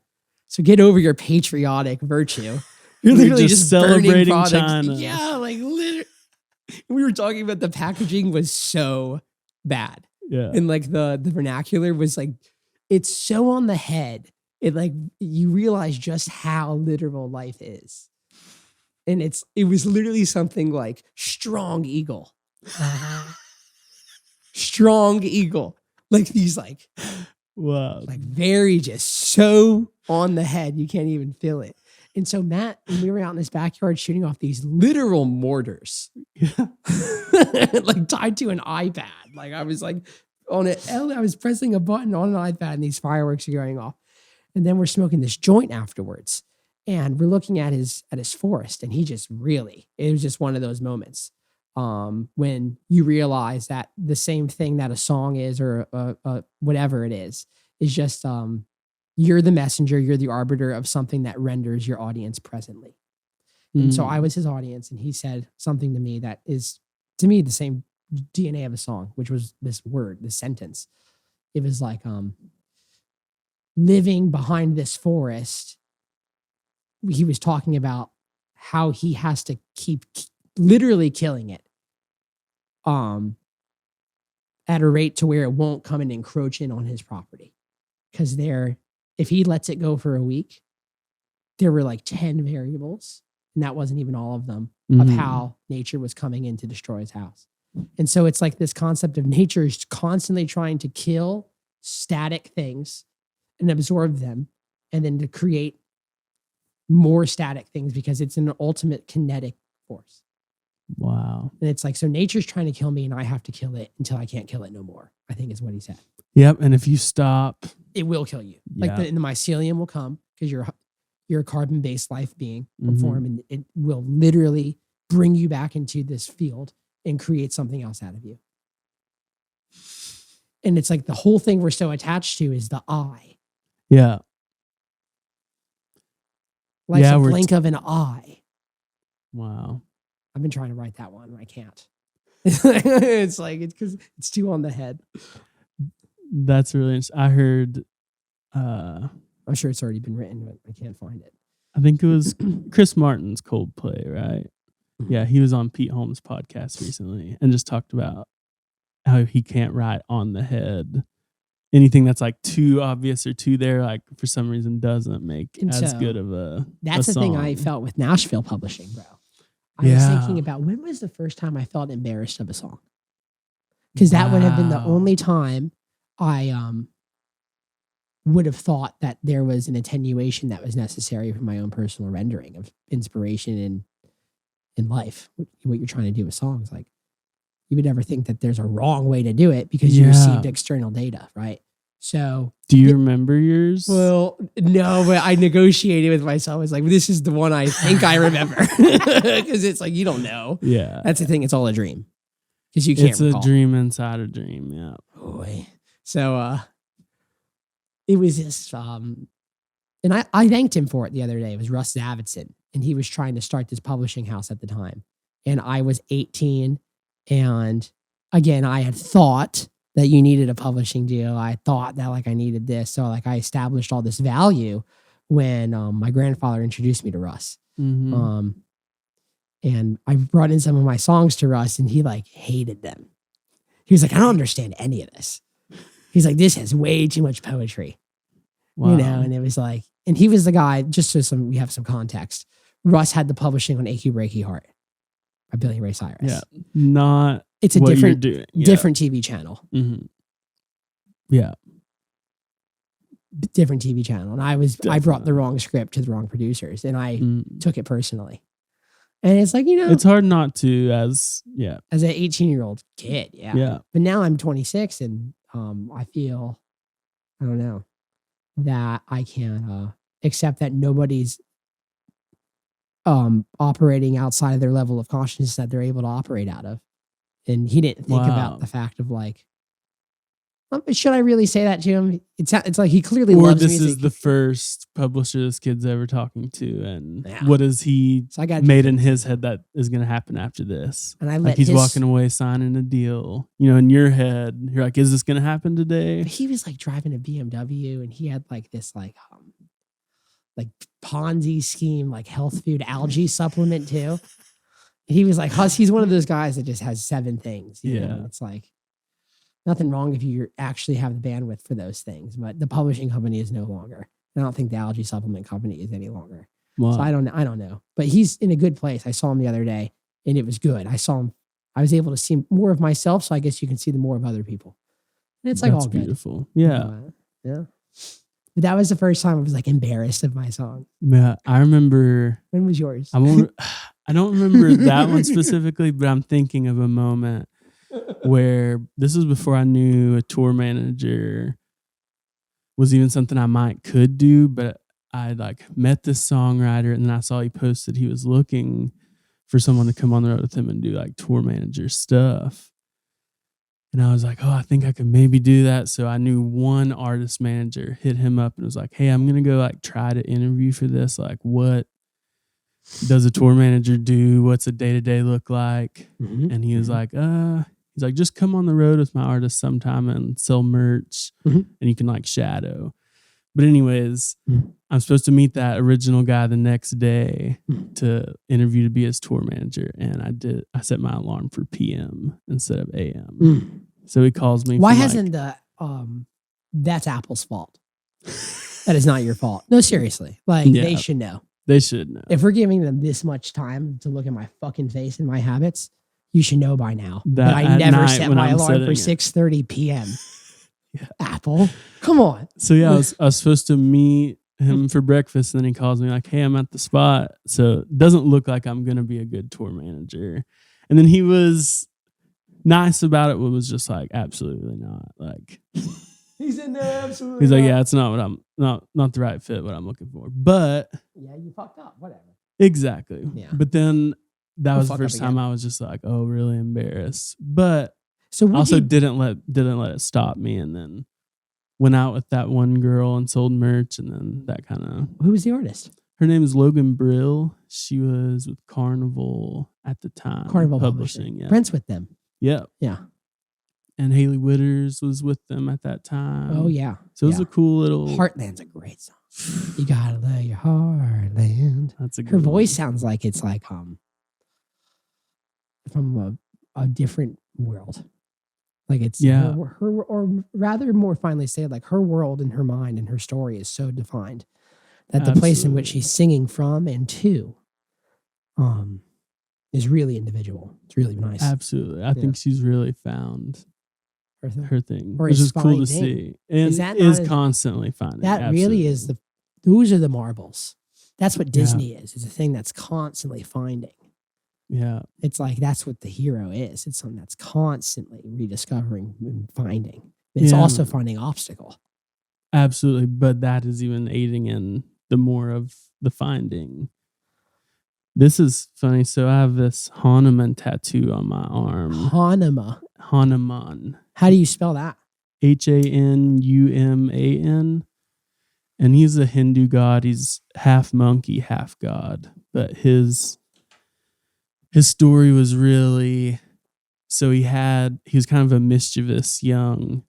So get over your patriotic virtue. You're We're literally just just burning celebrating products. China. Yeah, like literally. We were talking about the packaging was so bad. Yeah. And like the vernacular was like, it's so on the head. It like, you realize just how literal life is. And it was literally something like strong eagle. Strong eagle. Like these like Wow. very just so on the head. You can't even feel it. And so Matt, and we were out in his backyard shooting off these literal mortars. Like tied to an iPad. Like I was like on it. I was pressing a button on an iPad and these fireworks are going off. And then we're smoking this joint afterwards. And we're looking at his forest, and he just really, it was just one of those moments when you realize that the same thing that a song is or whatever it is just you're the messenger, you're the arbiter of something that renders your audience presently. And so I was his audience, and he said something to me that is, to me, the same DNA of a song, which was this word, this sentence. It was like, living behind this forest. He was talking about how he has to keep literally killing it at a rate to where it won't come and encroach in on his property because if he lets it go for a week, there were like 10 variables, and that wasn't even all of them, of how nature was coming in to destroy his house. And so it's like this concept of nature is constantly trying to kill static things and absorb them, and then to create more static things because it's an ultimate kinetic force. Wow. And it's like, so nature's trying to kill me and I have to kill it until I can't kill it no more, I think is what he said. Yep. And if you stop, it will kill you. Like the mycelium will come because you're a carbon-based life being will form, and it will literally bring you back into this field and create something else out of you. And it's like the whole thing we're so attached to is the I. Yeah. Like a blink of an eye. Wow. I've been trying to write that one. I can't. It's like, it's because it's too on the head. That's really interesting. I heard, I'm sure it's already been written, but I can't find it. I think it was Chris Martin's Coldplay, right? Yeah, he was on Pete Holmes' podcast recently and just talked about how he can't write on the head. Anything that's like too obvious or too there, like for some reason doesn't make as good of a That's the song. thing I felt with Nashville Publishing, bro. I was thinking about, when was the first time I felt embarrassed of a song? Because that would have been the only time I would have thought that there was an attenuation that was necessary for my own personal rendering of inspiration in life. What you're trying to do with songs, like you would never think that there's a wrong way to do it because you received external data, right? So, do you remember yours? Well, no, but I negotiated with myself. I was like, this is the one I think I remember, because it's like you don't know. Yeah, that's the thing. It's all a dream because you can't. It's recall. a dream inside a dream. Yeah. Boy. So it was just and I thanked him for it the other day. It was Russ Davidson, and he was trying to start this publishing house at the time, and I was 18, and again I had thought that you needed a publishing deal. I thought that like I needed this. So like I established all this value when my grandfather introduced me to Russ. And I brought in some of my songs to Russ, and he like hated them. He was like, I don't understand any of this. He's like, this has way too much poetry. Wow. You know, and it was like, and he was the guy, just so we have some context. Russ had the publishing on AQ Breaky Heart by Billy Ray Cyrus. Yeah. It's a different TV channel. Yeah. Different TV channel. And I brought the wrong script to the wrong producers, and I took it personally. And it's like, you know, it's hard not to as an 18-year-old kid. Yeah. Yeah. But now I'm 26, and I feel, I don't know, that I can accept that nobody's operating outside of their level of consciousness that they're able to operate out of. And he didn't think about the fact of like, should I really say that to him? It's like he clearly loves music. Or this is the first publisher this kid's ever talking to, and what has he made in his head that is going to happen after this? And I like he's walking away signing a deal. You know, in your head, you're like, is this going to happen today? But he was like driving a BMW, and he had like this like Ponzi scheme, like health food algae supplement too. He was like, he's one of those guys that just has 7 things. You know? It's like nothing wrong if you actually have the bandwidth for those things, but the publishing company is no longer. I don't think the algae supplement company is any longer. Wow. So I don't know, but he's in a good place. I saw him the other day, and it was good. I was able to see more of myself. So I guess you can see the more of other people. And it's like all good. Beautiful. Yeah. Yeah. But that was the first time I was like embarrassed of my song. Yeah. I remember. When was yours? I don't remember that one specifically, but I'm thinking of a moment where this was before I knew a tour manager was even something I could do, but I like met this songwriter, and then I saw he posted he was looking for someone to come on the road with him and do like tour manager stuff. And I was like, oh, I think I could maybe do that. So I knew one artist manager, hit him up and was like, hey, I'm going to go like try to interview for this. Like, what does a tour manager do? What's a day-to-day look like? And he was like, just come on the road with my artist sometime and sell merch, and you can like shadow. But anyways, I'm supposed to meet that original guy the next day to interview to be his tour manager. And I set my alarm for PM instead of AM. So he calls me. Why hasn't that's Apple's fault? That is not your fault. No, seriously. Like, Yeah. they should know. They should know. If we're giving them this much time to look at my fucking face and my habits, you should know by now That that I at never night set when my I'm alarm for setting it. 6:30 p.m. Yeah. Apple, come on. So yeah, I was supposed to meet him for breakfast, and then he calls me like, "Hey, I'm at the spot." So it doesn't look like I'm gonna be a good tour manager. And then he was nice about it, but was just like, absolutely not. Like, He's in there, absolutely. he's like, yeah, it's not what I'm not the right fit, what I'm looking for. But Yeah, you fucked up. Whatever. exactly. Yeah. But then that We'll was the fuck up first time again. I was just like, oh, really embarrassed. But So what also did, didn't let it stop me, and then went out with that one girl and sold merch, and then that kind of. who was the artist? Her name is Logan Brill. She was with Carnival at the time. Carnival Publishing. Yeah. Brent's with them. Yeah. Yeah. And Haley Witters was with them at that time. Oh yeah. So it was Yeah. a cool little. Heartland's a great song. You gotta love your heartland. That's a good Her one. voice sounds like it's like from a different world. Like it's Yeah. her, or rather more finely said, like her world and her mind and her story is so defined that the place in which Absolutely. she's singing from and to is really individual. It's really nice. Absolutely. I think she's really found Her thing. her thing, Or which is is cool to finding. see. And Is that is not a- constantly finding. That really is those are the marbles. That's what Disney is. It's a thing that's constantly finding. Yeah. It's like that's what the hero is. It's something that's constantly rediscovering and finding. It's Yeah. also finding obstacle. Absolutely. But that is even aiding in the more of the finding. This is funny. So I have this Hanuman tattoo on my arm. Hanuma. Hanuman. How do you spell that? Hanuman. And he's a Hindu god. He's half monkey, half god. But his story was really, so he was kind of a mischievous young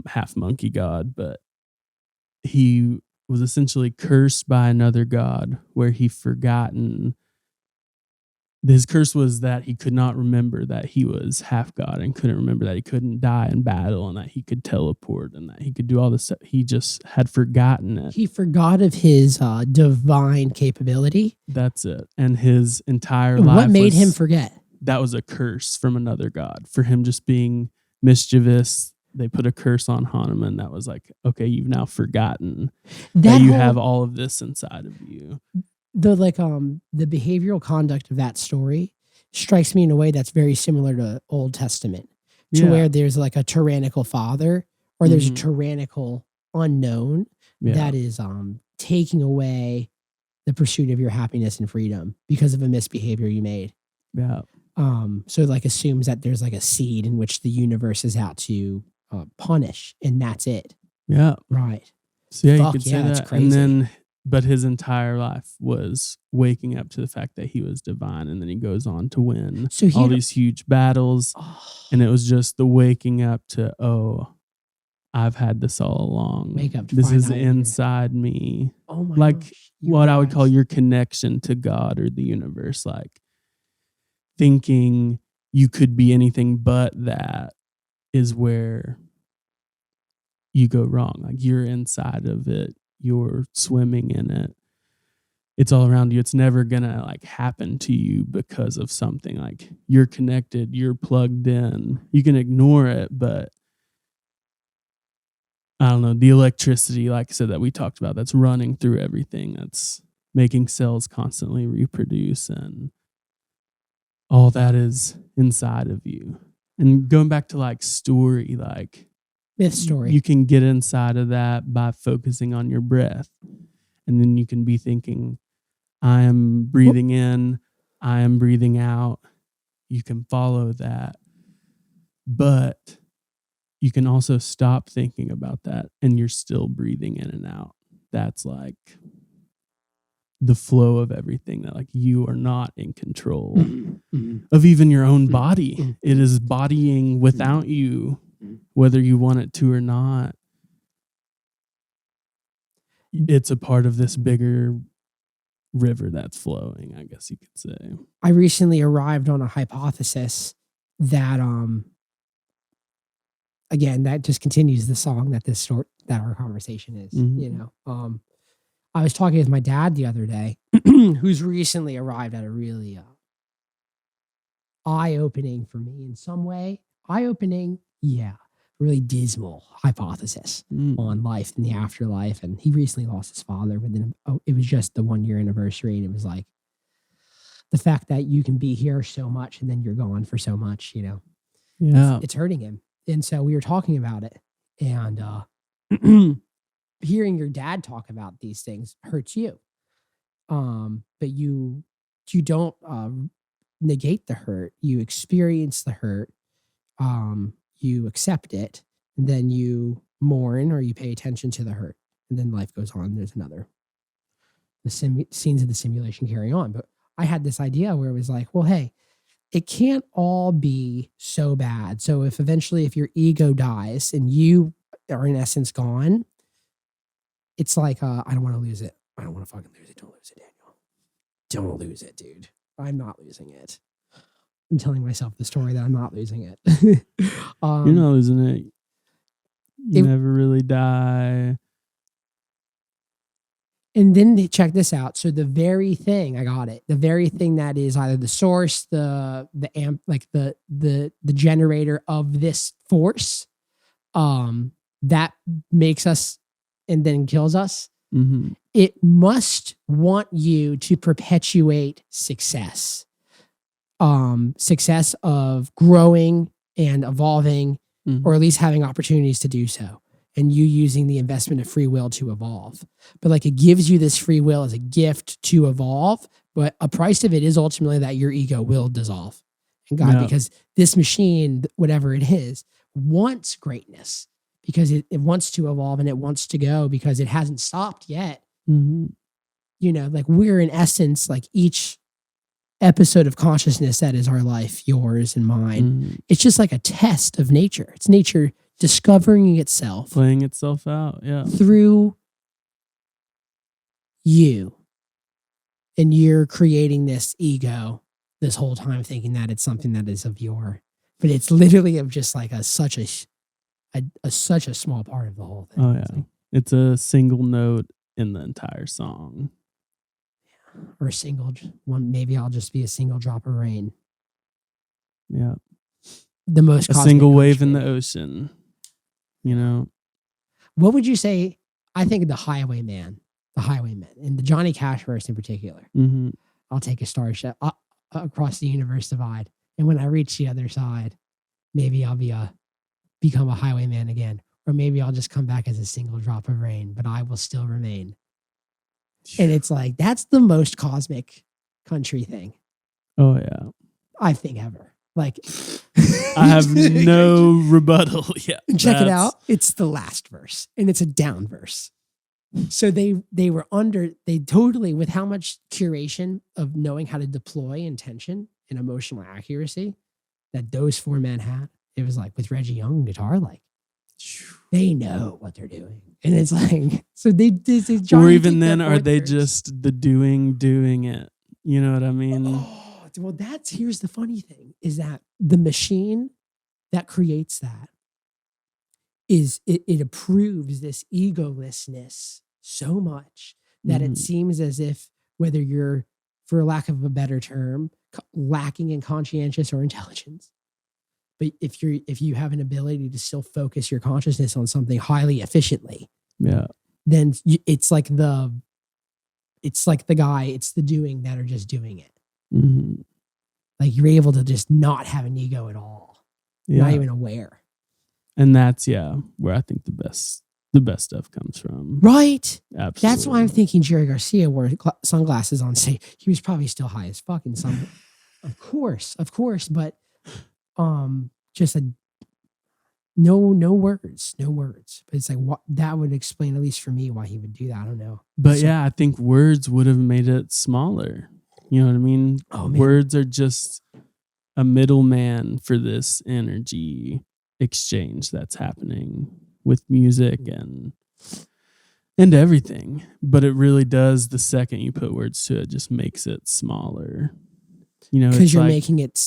half monkey god, but he was essentially cursed by another god where his curse was that he could not remember that he was half god and couldn't remember that he couldn't die in battle and that he could teleport and that he could do all this stuff. He just had forgotten it. He forgot of his divine capability. That's it. And his entire life. What made him forget? That was a curse from another god for him just being mischievous. They put a curse on Hanuman that was like, okay, you've now forgotten that you have all of this inside of you. The behavioral conduct of that story strikes me in a way that's very similar to Old Testament, to where there's like a tyrannical father or there's a tyrannical unknown that is taking away the pursuit of your happiness and freedom because of a misbehavior you made. Yeah. So it like assumes that there's like a seed in which the universe is out to punish, and that's it. Yeah. Right. So yeah, Fuck you could yeah, say it's that. crazy. And then, but his entire life was waking up to the fact that he was divine, and then he goes on to win So all these huge battles. And it was just the waking up to, oh, I've had this all along. Wake up to This find is out you're- inside me. Oh my Like gosh, you're what I would right. call your connection to God or the universe. Like thinking you could be anything but that is where you go wrong. Like you're inside of it. You're swimming in it. It's all around you. It's never gonna like happen to you because of something. Like you're connected, you're plugged in. You can ignore it, but I don't know, the electricity, like I said, that we talked about, that's running through everything, that's making cells constantly reproduce, and all that is inside of you. And going back to like story, like Myth story. you can get inside of that by focusing on your breath. And then you can be thinking, I am breathing in, I am breathing out. You can follow that. But you can also stop thinking about that and you're still breathing in and out. That's like the flow of everything, that like you are not in control of even your own body. It is bodying without you, whether you want it to or not. It's a part of this bigger river that's flowing, I guess you could say. I recently arrived on a hypothesis that again, that just continues the song that that our conversation is, Mhm. I was talking with my dad the other day, who's recently arrived at a really eye-opening for me in some way. Eye-opening, yeah, really dismal hypothesis Mm. on life and the afterlife. And he recently lost his father within, it was just the 1 year anniversary. And it was like the fact that you can be here so much and then you're gone for so much, Yeah. it's hurting him. And so we were talking about it, and hearing your dad talk about these things hurts you. But you don't negate the hurt. You experience the hurt. You accept it, and then you mourn or you pay attention to the hurt, and then life goes on. There's the scenes of the simulation carry on. But I had this idea where it was like, well, hey, it can't all be so bad. So if eventually, if your ego dies and you are in essence gone, it's like, I don't want to lose it. I don't want to fucking lose it. Don't lose it, Daniel. Don't lose it, dude. I'm not losing it. I'm telling myself the story that I'm not losing it. You're not losing it. You never really die. And then check this out. So the very thing, I got it. The very thing that is either the source, the amp, like the generator of this force, that makes us and then kills us. Mm-hmm. It must want you to perpetuate success. Success of growing and evolving, or at least having opportunities to do so. And you using the investment of free will to evolve. But like, it gives you this free will as a gift to evolve, but a price of it is ultimately that your ego will dissolve. And God, because this machine, whatever it is, wants greatness, because it wants to evolve and it wants to go, because it hasn't stopped yet. Mm-hmm. Like, we're in essence, like each episode of consciousness that is our life, yours and mine. Mm-hmm. It's just like a test of nature. It's nature discovering itself, playing itself out, through you. And you're creating this ego this whole time, thinking that it's something that is of but it's literally of just like such a small part of the whole thing. Oh yeah, it's a single note in the entire song, or a single one. Maybe I'll just be a single drop of rain. Yeah, the most a single wave in the ocean. What would you say? I think of the highwayman, and the Johnny Cash verse in particular. Mm-hmm. I'll take a starship across the universe divide, and when I reach the other side, maybe I'll become a highwayman again, or maybe I'll just come back as a single drop of rain, but I will still remain. And it's like, that's the most cosmic country thing. Oh yeah, I think ever. Like, I have no rebuttal. Yeah, check it out. It's the last verse, and it's a down verse. So they totally, with how much curation of knowing how to deploy intention and emotional accuracy that those four men had. It was like with Reggie Young guitar, like they know what they're doing, and it's like, so they did. Or even then, are they just the doing it? You know what I mean? Oh, well, here's the funny thing, is that the machine that creates that is it approves this egolessness so much that it seems as if, whether you're, for lack of a better term, lacking in conscientious or intelligence, but if you have an ability to still focus your consciousness on something highly efficiently, then it's like the doing that are just doing it. Mm-hmm. Like, you're able to just not have an ego at all. Not even aware. And that's where I think the best stuff comes from. Right. Absolutely. That's why I'm thinking Jerry Garcia wore sunglasses on stage. He was probably still high as fuck in some. Of course, but just no words. But it's like, what that would explain, at least for me, why he would do that. I don't know. But I think words would have made it smaller. You know what I mean? Oh, man. Words are just a middleman for this energy exchange that's happening with music and everything. But it really does, the second you put words to it, just makes it smaller. Because you're making it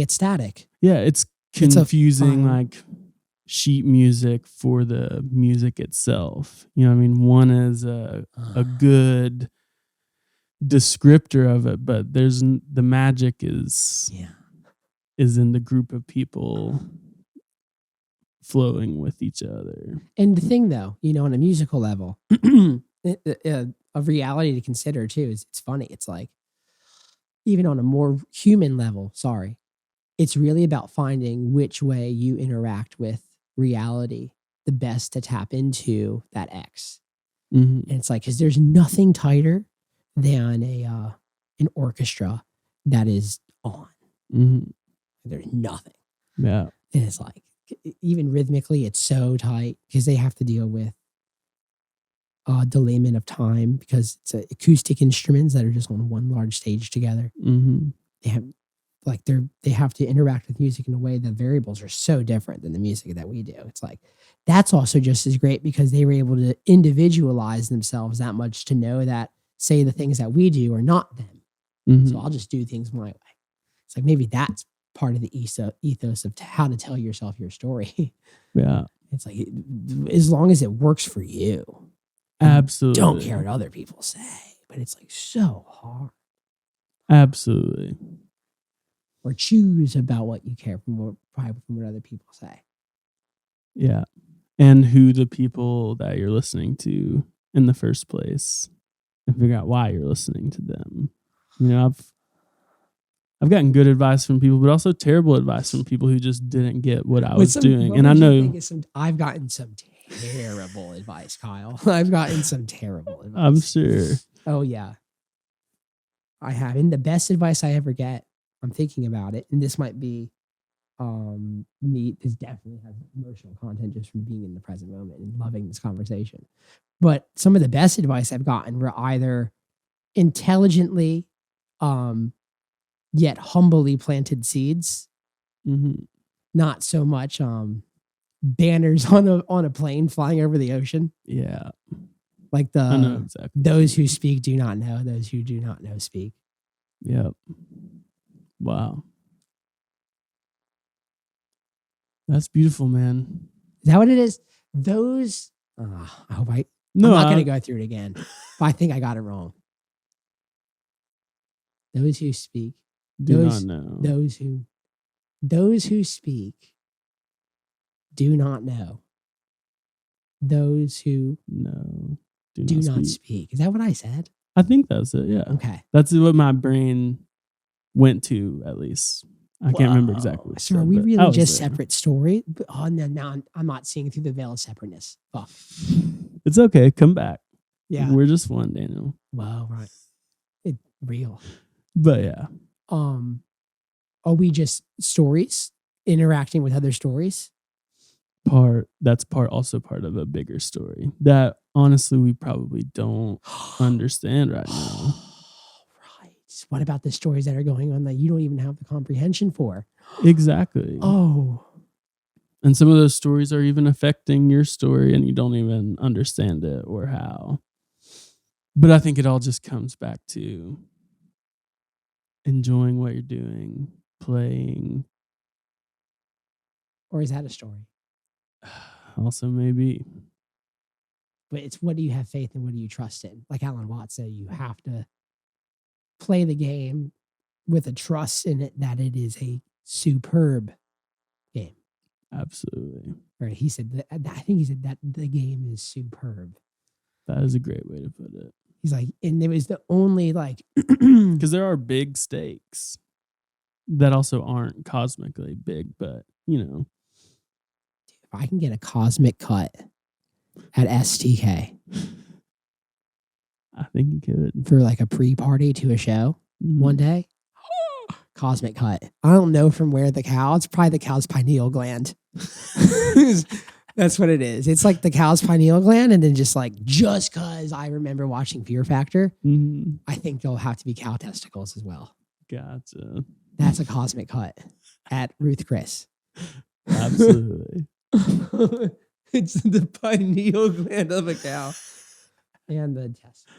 static. Yeah, it's confusing. Like, sheet music for the music itself. You know what I mean? One is a good descriptor of it, but the magic is in the group of people flowing with each other. And the thing, though, on a musical level, a reality to consider too is it's funny. It's like, even on a more human level, it's really about finding which way you interact with reality the best to tap into that X. Mm-hmm. And it's like, because there's nothing tighter than an orchestra that is on. Mm-hmm. There's nothing. Yeah. And it's like, even rhythmically, it's so tight because they have to deal with delayment of time because it's acoustic instruments that are just on one large stage together. Mm-hmm. They have to interact with music in a way that variables are so different than the music that we do. It's like, that's also just as great because they were able to individualize themselves that much to know that, say, the things that we do are not them. Mm-hmm. So I'll just do things my way. It's like, maybe that's part of the ethos of how to tell yourself your story. Yeah. It's like, as long as it works for you. Absolutely. Don't care what other people say, but it's like so hard. Absolutely. Or choose about what you care from what other people say. Yeah. And who the people that you're listening to in the first place, and figure out why you're listening to them. I've gotten good advice from people, but also terrible advice from people who just didn't get what I was doing. And I know I've gotten some terrible advice, Kyle. I've gotten some terrible advice. I'm sure. Oh yeah, I have. And the best advice I ever get, I'm thinking about it, and this might be me. This definitely has emotional content just from being in the present moment and loving this conversation. But some of the best advice I've gotten were either intelligently, yet humbly planted seeds. Mm-hmm. Not so much banners on a plane flying over the ocean. Yeah. Like I know exactly. Those who speak do not know, those who do not know speak. Yep. Wow. That's beautiful, man. Is that what it is? Those, I hope I'm not going to go through it again, but I think I got it wrong. Those who speak do not know. Those who speak do not know. Those who do not speak. Is that what I said? I think that's it. Yeah. Okay. That's what my brain went to, at least. I can't remember exactly what So are we really just separate story? Oh, no, now I'm not seeing through the veil of separateness. Fuck. It's okay. Come back. Yeah. We're just one, Daniel. Well, right. It's real. But yeah. Are we just stories interacting with other stories? That's also part of a bigger story that honestly we probably don't understand right now. Right. What about the stories that are going on that you don't even have the comprehension for? Exactly. Oh. And some of those stories are even affecting your story and you don't even understand it or how. But I think it all just comes back to enjoying what you're doing, playing. Or is that a story? Also, maybe. But it's, what do you have faith in? What do you trust in? Like Alan Watts said, you have to play the game with a trust in it that it is a superb game. Absolutely. Right. He said I think he said that the game is superb. That is a great way to put it. He's like, and it was the only because there are big stakes that also aren't cosmically big, but if I can get a cosmic cut at STK, I think you could for like a pre-party to a show one day. Cosmic cut. I don't know from where the cow. It's probably the cow's pineal gland. That's what it is. It's like the cow's pineal gland, and then just because I remember watching Fear Factor, I think there'll have to be cow testicles as well. Gotcha. That's a cosmic cut at Ruth Chris. Absolutely. It's the pineal gland of a cow and the testicle.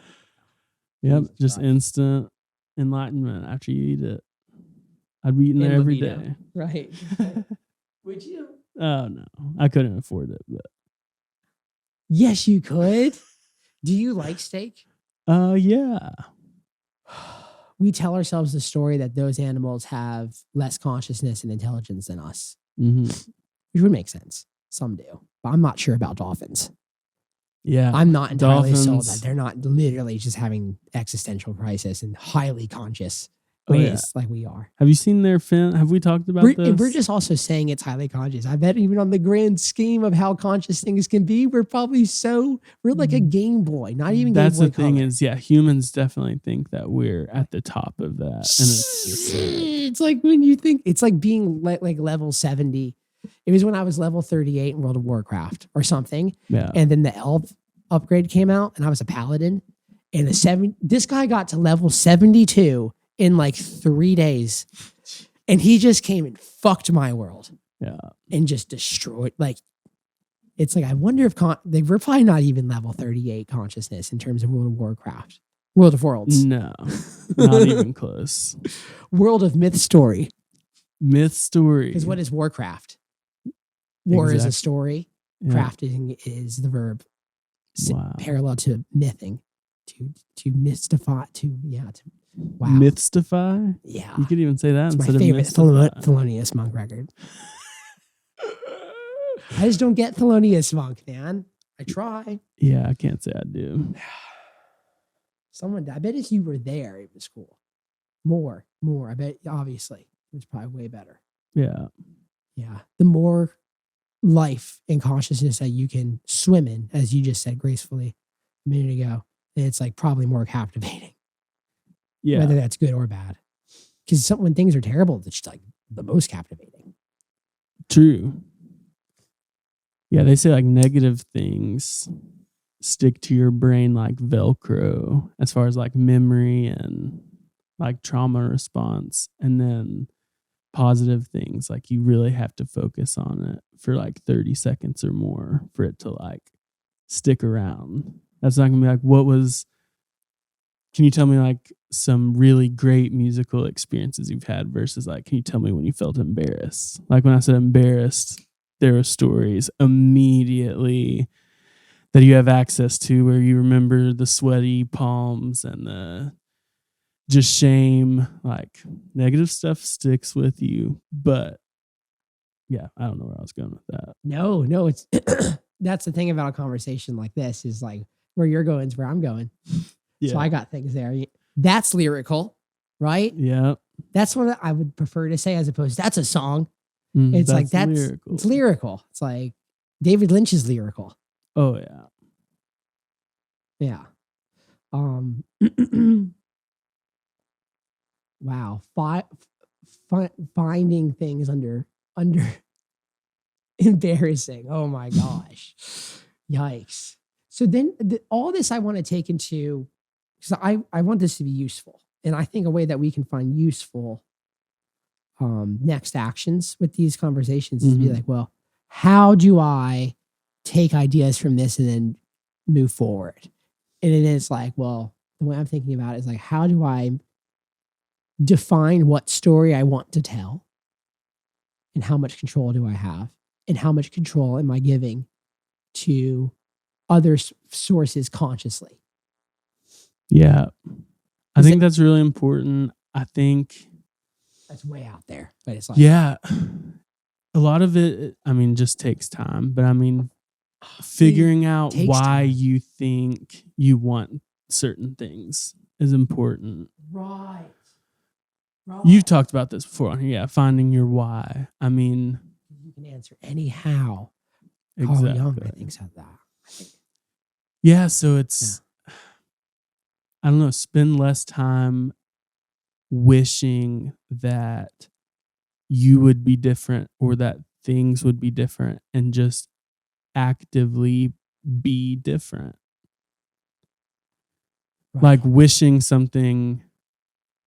Yep, just instant enlightenment after you eat it. I'd be eating there every day. Right. Would you? Oh no, I couldn't afford it, but Yes, you could. Do you like steak? yeah. We tell ourselves the story that those animals have less consciousness and intelligence than us, Hmm. which would make sense. Some do, but I'm not sure about dolphins. Yeah, I'm not entirely sold dolphins. that they're not literally just having existential crisis and highly conscious Oh, yeah. ways like we are. Have you seen their fin? Have we talked about this? And we're just also saying it's highly conscious. I bet even on the grand scheme of how conscious things can be, we're like a Game Boy, not even Game That's Boy the thing Color. is, yeah, humans definitely think that we're at the top of that, and It's like when you think it's like being like level 70. It was when I was level 38 in World of Warcraft or something. yeah, And then the elf upgrade came out and I was a paladin. And this guy got to level 72 in like 3 days. And he just came and fucked my world. Yeah. And just destroyed. Like, it's like, I wonder if we're probably not even level 38 consciousness in terms of World of Warcraft. World of Worlds. No, not even close. World of Myth Story. Myth story. Because what is Warcraft? War is a Exactly. story. Yeah. Crafting is the verb. Wow. Parallel to mything. To mystify. Wow. Mythstify? Yeah. You could even say that It's my instead favorite of mystify. Thelonious Monk record. I just don't get Thelonious Monk, man. I try. Yeah, I can't say I do. I bet if you were there, it was cool. More. I bet, obviously, it was probably way better. Yeah. Yeah. The more life and consciousness that you can swim in, as you just said gracefully a minute ago, it's like probably more captivating, Yeah. whether that's good or bad. Because when things are terrible, it's just like the most captivating. True. Yeah, they say like negative things stick to your brain like Velcro as far as like memory and like trauma response. And then positive things, like you really have to focus on it for like 30 seconds or more for it to like stick around. That's not gonna be like, can you tell me like some really great musical experiences you've had versus like, can you tell me when you felt embarrassed? Like when I said embarrassed, there are stories immediately that you have access to where you remember the sweaty palms and the just shame. Like negative stuff sticks with you. But yeah, I don't know where I was going with that. No, it's that's the thing about a conversation like this is like where you're going is where I'm going. Yeah. So I got things there. That's lyrical, right? Yeah. That's what I would prefer to say as opposed to that's a song. It's like lyrical. It's lyrical. It's like David Lynch is lyrical. Oh yeah. Yeah. Wow. Finding things under embarrassing. Oh my gosh. Yikes. So then all this I want to take into, because I want this to be useful. And I think a way that we can find useful next actions with these conversations is to be like, well, how do I take ideas from this and then move forward? And it is like, well, the way I'm thinking about it is like, how do I define what story I want to tell? And how much control do I have? And how much control am I giving to other sources consciously? Yeah. I think that's really important. I think that's way out there, but it's like, yeah, a lot of it, I mean, just takes time, but I mean, figuring out why you think you want certain things is important. Right. You've talked about this before on here. Yeah. Finding your why. I mean, you can answer anyhow. Exactly. Carl Jung, I think, said that. Yeah. So it's, I don't know, spend less time wishing that you would be different or that things would be different and just actively be different. Right. Like wishing something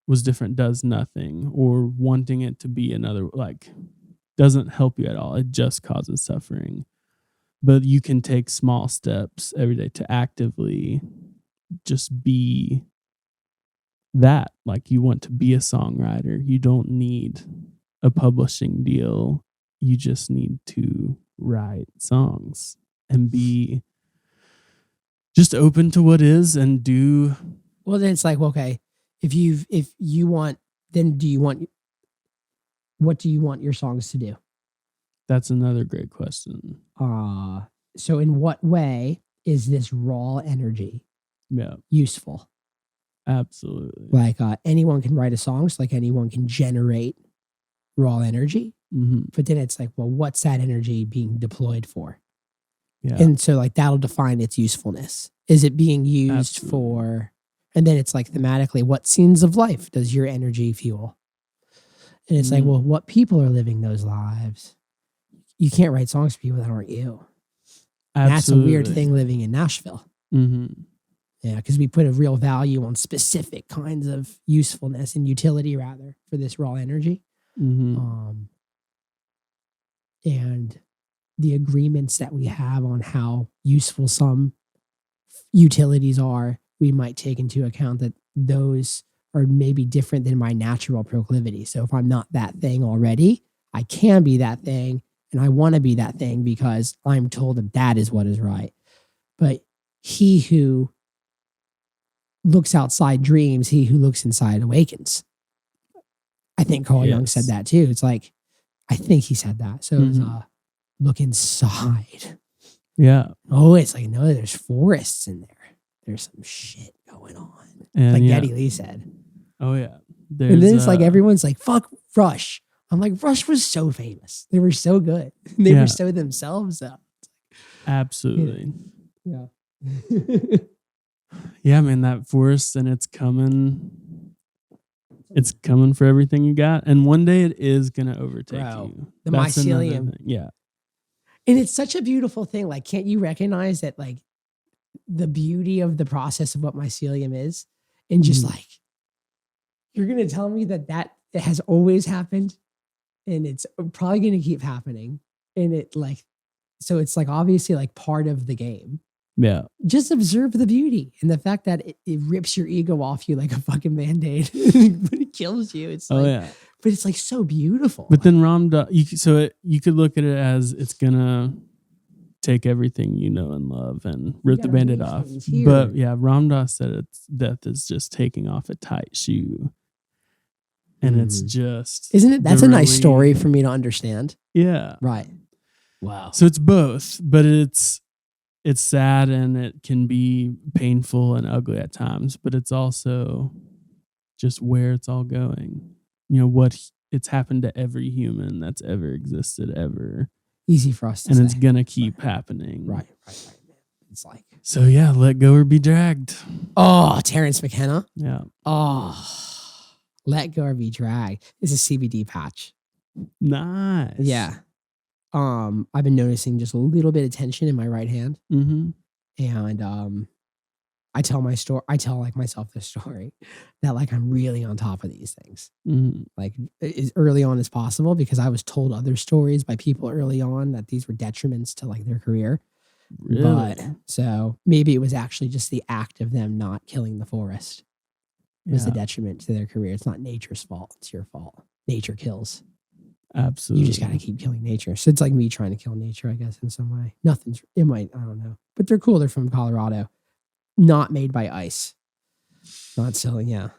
was different does nothing, or wanting it to be another, like, doesn't help you at all. It just causes suffering. But you can take small steps every day to actively just be that. Like, you want to be a songwriter. You don't need a publishing deal you just need to write songs and be just open to what is and do. Well, then it's like, okay, if you want, then what do you want your songs to do? That's another great question. So in what way is this raw energy Yeah, useful? absolutely. Like anyone can write a song, so like anyone can generate raw energy. Mm-hmm. But then it's like, well, what's that energy being deployed for? Yeah. And so like that'll define its usefulness. Is it being used Absolutely. for, and then it's like thematically, what scenes of life does your energy fuel? And it's like, well, what people are living those lives? You can't write songs for people that aren't you. Absolutely. That's a weird thing living in Nashville. Mm-hmm. Yeah, because we put a real value on specific kinds of usefulness and utility, rather, for this raw energy. Mm-hmm. And the agreements that we have on how useful some utilities are, we might take into account that those are maybe different than my natural proclivity. So if I'm not that thing already, I can be that thing, and I want to be that thing because I'm told that that is what is right. But he who looks outside dreams, he who looks inside awakens. I think Carl Jung said that too. It's like, I think he said that. So it's look inside. Yeah. Oh, it's like, no, there's forests in there. There's some shit going on. And like Geddy Lee said. Oh yeah. And then it's like everyone's like, fuck Rush. I'm like, Rush was so famous. They were so good. They were so themselves up. Absolutely. Yeah. Yeah, man, that forest, and it's coming. It's coming for everything you got. And one day it is going to overtake you. The mycelium. Yeah. And it's such a beautiful thing. Like, can't you recognize that, like, the beauty of the process of what mycelium is? And just like, you're going to tell me that it has always happened and it's probably going to keep happening. And it like, so it's like obviously like part of the game. Yeah. Just observe the beauty and the fact that it rips your ego off you like a fucking Band-Aid, but it kills you. It's like, but it's like so beautiful. But then Ram Dass, you could look at it as it's gonna take everything you know and love and rip the Band-Aid off. But yeah, Ram Dass said death is just taking off a tight shoe. And it's just, isn't it? That's a nice story for me to understand. Yeah. Right. Wow. So it's both, but it's sad and it can be painful and ugly at times, but it's also just where it's all going. You know, it's happened to every human that's ever existed ever. Easy for us to say. And say. it's going to keep happening. Right. It's like. So yeah, let go or be dragged. Oh, Terrence McKenna. Yeah. Oh, let go or be dragged. It's a CBD patch. Nice. Yeah. I've been noticing just a little bit of tension in my right hand. Mm-hmm. And I tell like myself the story that like I'm really on top of these things. Mm-hmm. Like as early on as possible, because I was told other stories by people early on that these were detriments to like their career. Really? But so maybe it was actually just the act of them not killing the forest was the detriment to their career. It's not nature's fault. It's your fault. Nature kills. Absolutely. You just got to keep killing nature. So it's like me trying to kill nature, I guess, in some way. I don't know. But they're cool. They're from Colorado. Not made by ice. Not selling, yeah.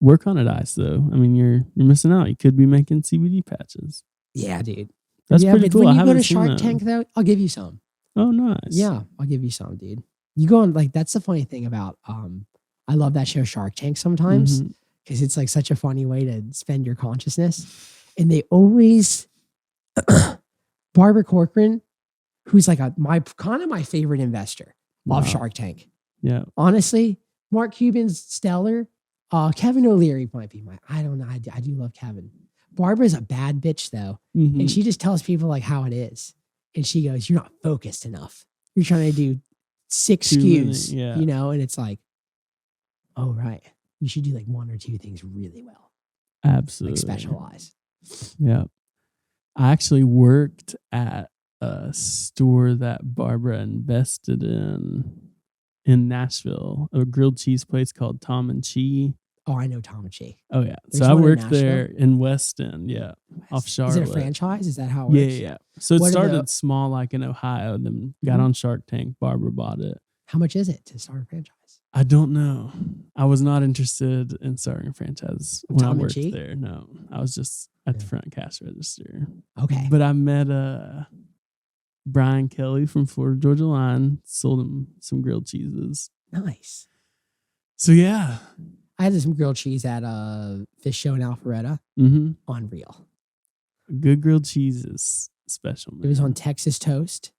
Work on it, ice, though. I mean, you're missing out. You could be making CBD patches. Yeah, dude. That's pretty cool. When you go to Shark Tank, though, I'll give you some. Oh, nice. Yeah, I'll give you some, dude. You go on, like, that's the funny thing about, I love that show Shark Tank sometimes because it's like such a funny way to spend your consciousness. And they always, Barbara Corcoran, who's like my favorite investor of Shark Tank. Yeah. Honestly, Mark Cuban's stellar. Kevin O'Leary might be I don't know. I do love Kevin. Barbara's a bad bitch though. Mm-hmm. And she just tells people like how it is. And she goes, you're not focused enough. You're trying to do 6 SKUs, you know? And it's like, oh, right. You should do like 1 or 2 things really well. Absolutely. Like specialize. Yeah. I actually worked at a store that Barbara invested in Nashville, a grilled cheese place called Tom and Chi. Oh, I know Tomachi. Oh yeah. There's So I one in worked Nashville? there in West End. Yeah, off Is Charlotte. it a franchise? Is that how it Yeah, works? yeah. So it What are started the- small, like in Ohio, then got Mhm. on Shark Tank. Barbara bought it. How much is it to start a franchise? I don't know. I was not interested in starting a franchise when I Tom and worked Cheek? there. No, I was just at the Yeah. front cash register. Okay. But I met Brian Kelly from Florida Georgia Line. Sold him some grilled cheeses. Nice. So yeah. I had some grilled cheese at Fish Show in Alpharetta. Mm-hmm. Unreal. Good grilled cheese is special, man. It was on Texas toast.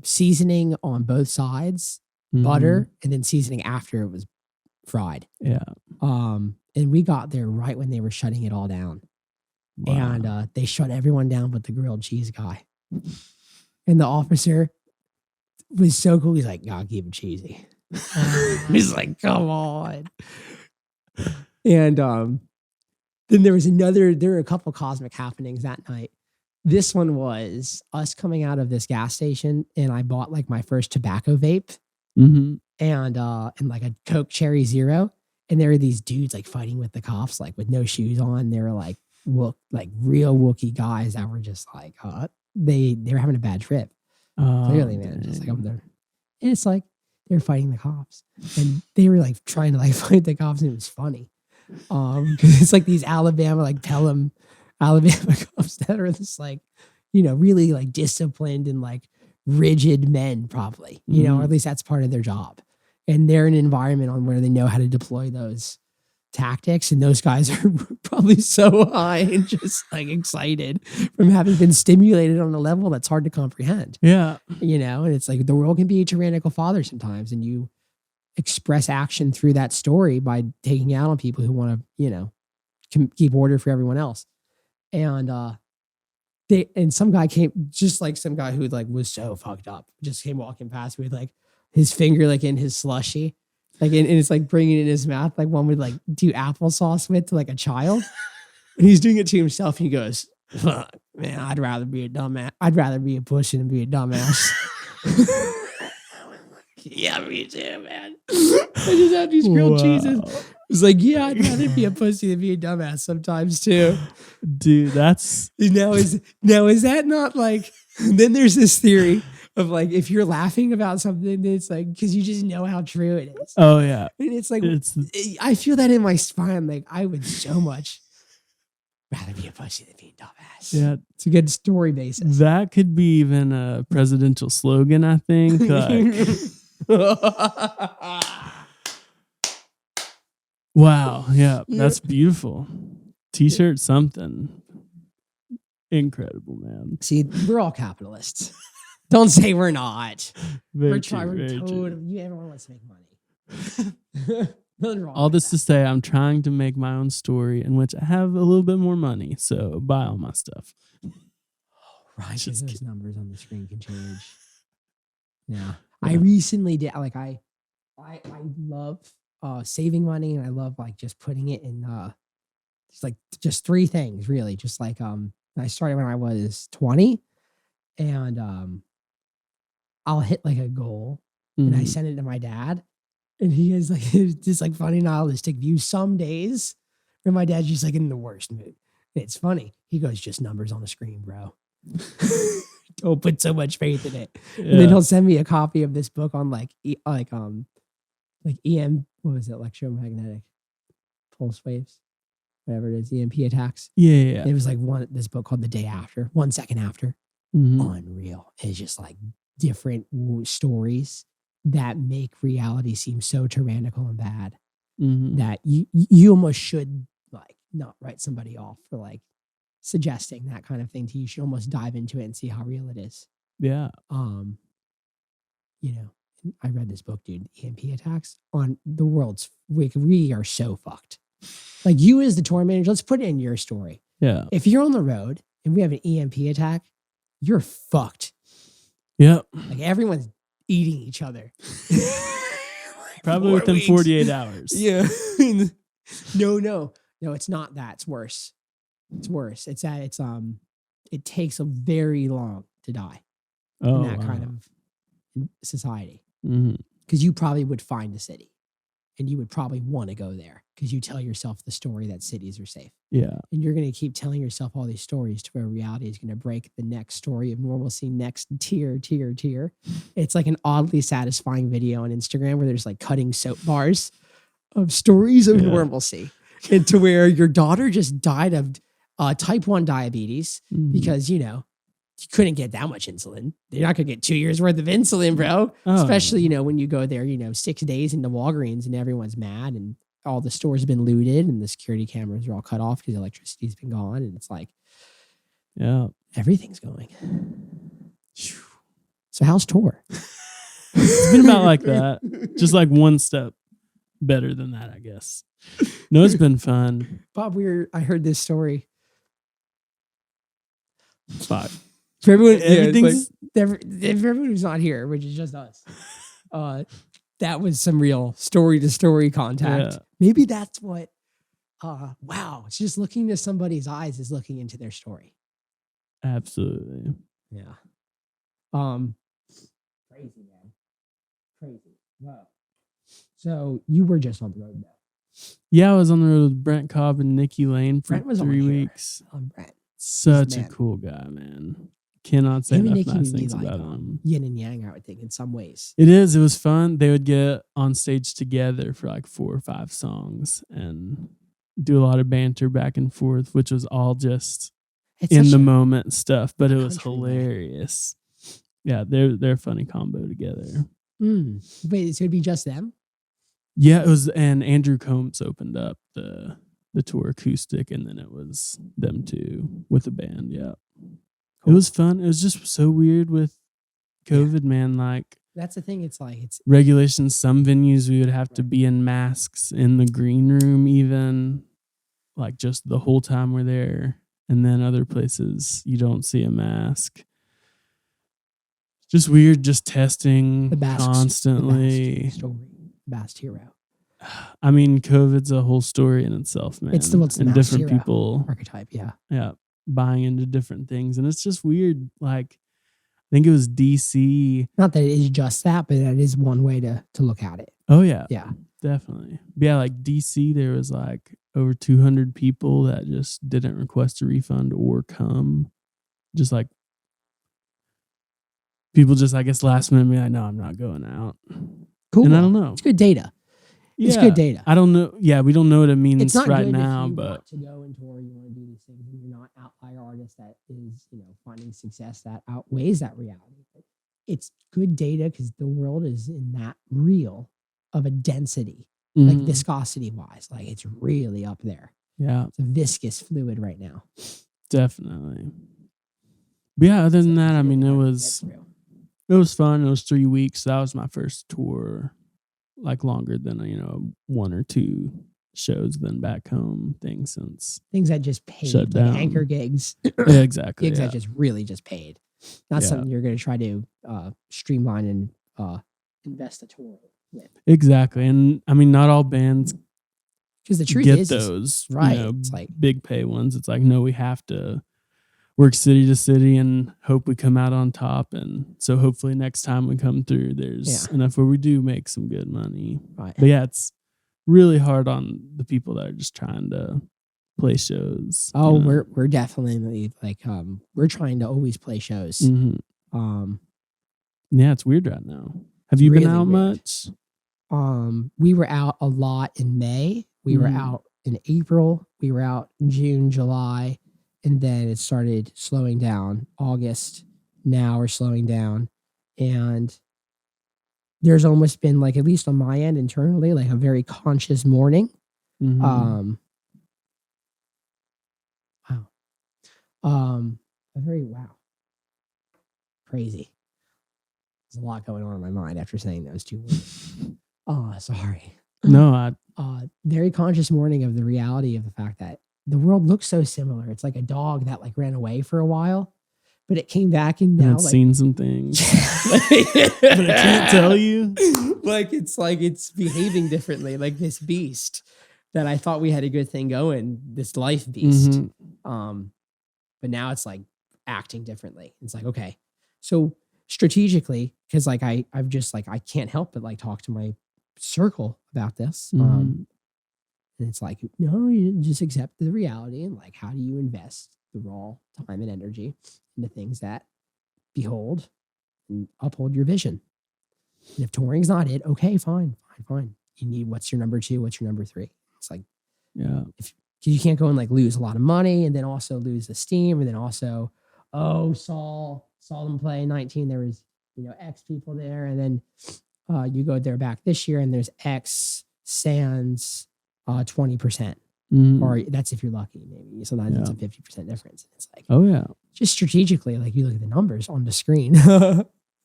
Seasoning on both sides, Mhm. butter, and then seasoning after it was fried. Yeah. And we got there right when they were shutting it all down. Wow. And they shut everyone down but the grilled cheese guy. And the officer was so cool. He's like, "Nah, keep it cheesy." He's like, "Come on." And then there were a couple cosmic happenings that night. This one was us coming out of this gas station, and I bought like my first tobacco vape Mm-hmm. and like a Coke Cherry Zero. And there were these dudes like fighting with the cops, like with no shoes on. They were like real Wookiee guys that were just like, they were having a bad trip. Clearly, man. Just like up there. And it's like they were fighting the cops. And they were like trying to like fight the cops, and it was funny. Because it's like these Alabama, like Pelham Alabama cops that are just like, really like disciplined and like rigid men, probably, or at least that's part of their job. And they're in an environment on where they know how to deploy those tactics. And those guys are probably so high and just like excited from having been stimulated on a level that's hard to comprehend. Yeah. And it's like the world can be a tyrannical father sometimes. And you express action through that story by taking out on people who want to, keep order for everyone else. And some guy came, just like some guy who like was so fucked up, just came walking past with like his finger like in his slushy, like and it's like bringing it in his mouth, like one would like do applesauce with to like a child. And he's doing it to himself. And he goes, "Fuck, man, I'd rather be a dumbass. I'd rather be a pussy than be a dumbass." Yeah, me too, man. I just had these grilled cheeses. It's like, yeah, I'd rather be a pussy than be a dumbass sometimes too. Dude, that's now is that not like, then there's this theory of like, if you're laughing about something, it's like, because you just know how true it is. oh yeah. And it's like, I feel that in my spine. Like, I would so much rather be a pussy than be a dumbass. Yeah. It's a good story basis. That could be even a presidential slogan, I think. Wow. Yeah. That's beautiful. T-shirt, something. Incredible, man. See, we're all capitalists. Don't say we're not. Very We're true, trying. We're very true. totally. Everyone wants to make money. Nothing wrong. All with this that. to say, I'm trying to make my own story in which I have a little bit more money. So buy all my stuff. Right, Just those kidding. numbers on the screen can change. Yeah. I recently did like I love saving money, and I love like just putting it in it's like just three things really. Just like I started when I was 20, and I'll hit like a goal and I Mhm. send it to my dad, and he has like this like funny nihilistic view. Some days where my dad's just like in the worst mood. And it's funny. He goes, "Just numbers on the screen, bro." Don't put so much faith in it. And then Yeah. he'll send me a copy of this book on like EM, what was it, electromagnetic pulse waves, whatever it is, EMP attacks. Yeah. It was like this book called The Day After, 1 second after. Mhm. Unreal. It's just like different stories that make reality seem so tyrannical and bad Mhm. that you almost should like not write somebody off for like suggesting that kind of thing to you. You should almost dive into it and see how real it is. Yeah. I read this book, dude. EMP attacks on the world's we are so fucked. Like, you as the tour manager, let's put it in your story. Yeah. If you're on the road and we have an EMP attack, you're fucked. Yep. Like, everyone's eating each other. Probably 4 within weeks. 48 hours. Yeah. No, it's not that. It's worse. It's worse. It's that it takes a very long to die Oh, in that kind wow. of society. Mhm. Because you probably would find a city and you would probably want to go there. because you tell yourself the story that cities are safe. Yeah. And you're going to keep telling yourself all these stories to where reality is going to break the next story of normalcy, next tier. It's like an oddly satisfying video on Instagram where there's like cutting soap bars of stories of Yeah. normalcy, and to where your daughter just died of type 1 diabetes because, you couldn't get that much insulin. You're not going to get 2 years worth of insulin, bro. Oh. Especially, when you go there, 6 days into Walgreens and everyone's mad and all the stores have been looted and the security cameras are all cut off because electricity's been gone. And it's like, Yeah. everything's going. So how's tour? It's been about like that. Just like one step better than that, I guess. No, it's been fun. Bob, I heard this story. Fuck. For everyone, Everything's if everyone who's not here, which is just us, that was some real story to story contact. Yeah. Maybe that's what. Wow, it's just looking into somebody's eyes is looking into their story. absolutely. Yeah. Crazy, man. Crazy. Wow. So you were just on the road now. Yeah, I was on the road with Brent Cobb and Nikki Lane for Brent was on 3 here. weeks. Brent. Such a man. cool guy, man. Cannot say Him and enough Nikki nice would be things like about him. yin and yang, I would think, in some ways. It is. It was fun. They would get on stage together for like 4 or 5 songs and do a lot of banter back and forth, which was all just It's in such the a- moment stuff, but it was country, man. hilarious. Yeah, they're a funny combo together. Wait, so it'd be just them? Yeah, it was, and Andrew Combs opened up the tour acoustic, and then it was them two with the band. Yeah, it was fun. It was just so weird with COVID, man. Like That's the thing. It's like it's regulations. Some venues we would have to be in masks in the green room, even like just the whole time we're there, and then other places you don't see a mask. Just weird, just testing the best constantly. story, best hero I mean, COVID's a whole story in itself, man. It's the and mass different hero people, archetype. Yeah. buying into different things, and it's just weird. Like, I think it was DC. Not that it is just that, but that is one way to look at it. Oh yeah, Yeah. definitely. But yeah, like DC, there was like over 200 people that just didn't request a refund or come. Just like people, just I guess last minute, be like, no, I'm not going out. Cool. And I don't know. It's good data. It's Yeah, good data. I don't know. Yeah, we don't know what it means It's not right good now, if you but want to go and tour, you want to do these things, and you're not outlier artist that is, finding success that outweighs that reality. But it's good data because the world is in that real of a density, like Mhm. viscosity wise, like it's really up there. yeah, It's a viscous fluid right now. definitely. But yeah, other than that, I mean, it was fun. It was 3 weeks. That was my first tour, like longer than 1 or 2 shows than back home thing since. things that just paid, Shut like down. anchor gigs, Yeah, exactly. gigs Yeah. that just really just paid. Not Yeah. something you're going to try to streamline and invest a tour with. Exactly. And I mean, not all bands Because the truth get is, those right, it's like- big pay ones. It's like, no, we have to work city to city and hope we come out on top. And so hopefully next time we come through, there's enough where we do make some good money. right. But yeah, it's really hard on the people that are just trying to play shows. Oh, we're definitely like we're trying to always play shows. Mhm. Yeah, it's weird right now. Have It's you been really out weird. much? We were out a lot in May. We were Mhm. out in April. We were out in June, July, and then it started slowing down. August. Now we're slowing down, and there's almost been like, at least on my end internally, like a very conscious mourning. Mhm. Wow. Crazy. There's a lot going on in my mind after saying those 2 words. Oh, sorry. No, Very conscious mourning of the reality of the fact that the world looks so similar. It's like a dog that like ran away for a while, but it came back and now I've like seen some things, but I can't tell you. like it's behaving differently, like this beast that I thought we had a good thing going, this life beast. Mhm. But now it's like acting differently. It's like, okay, so strategically, because like I've just like I can't help but like talk to my circle about this. Mhm. And it's like, no, you just accept the reality, and like, how do you invest the raw time and energy into things that behold and uphold your vision? And if touring's not it, okay, fine. You need, what's your number 2? What's your number 3? It's like, Yeah. if you can't go and like lose a lot of money and then also lose esteem, and then also, saw them play in 19. There was, X people there, and then you go there back this year and there's X sans 20%. Or that's if you're lucky, maybe. Sometimes it's a 50% difference. And it's like, oh yeah, just strategically, like you look at the numbers on the screen.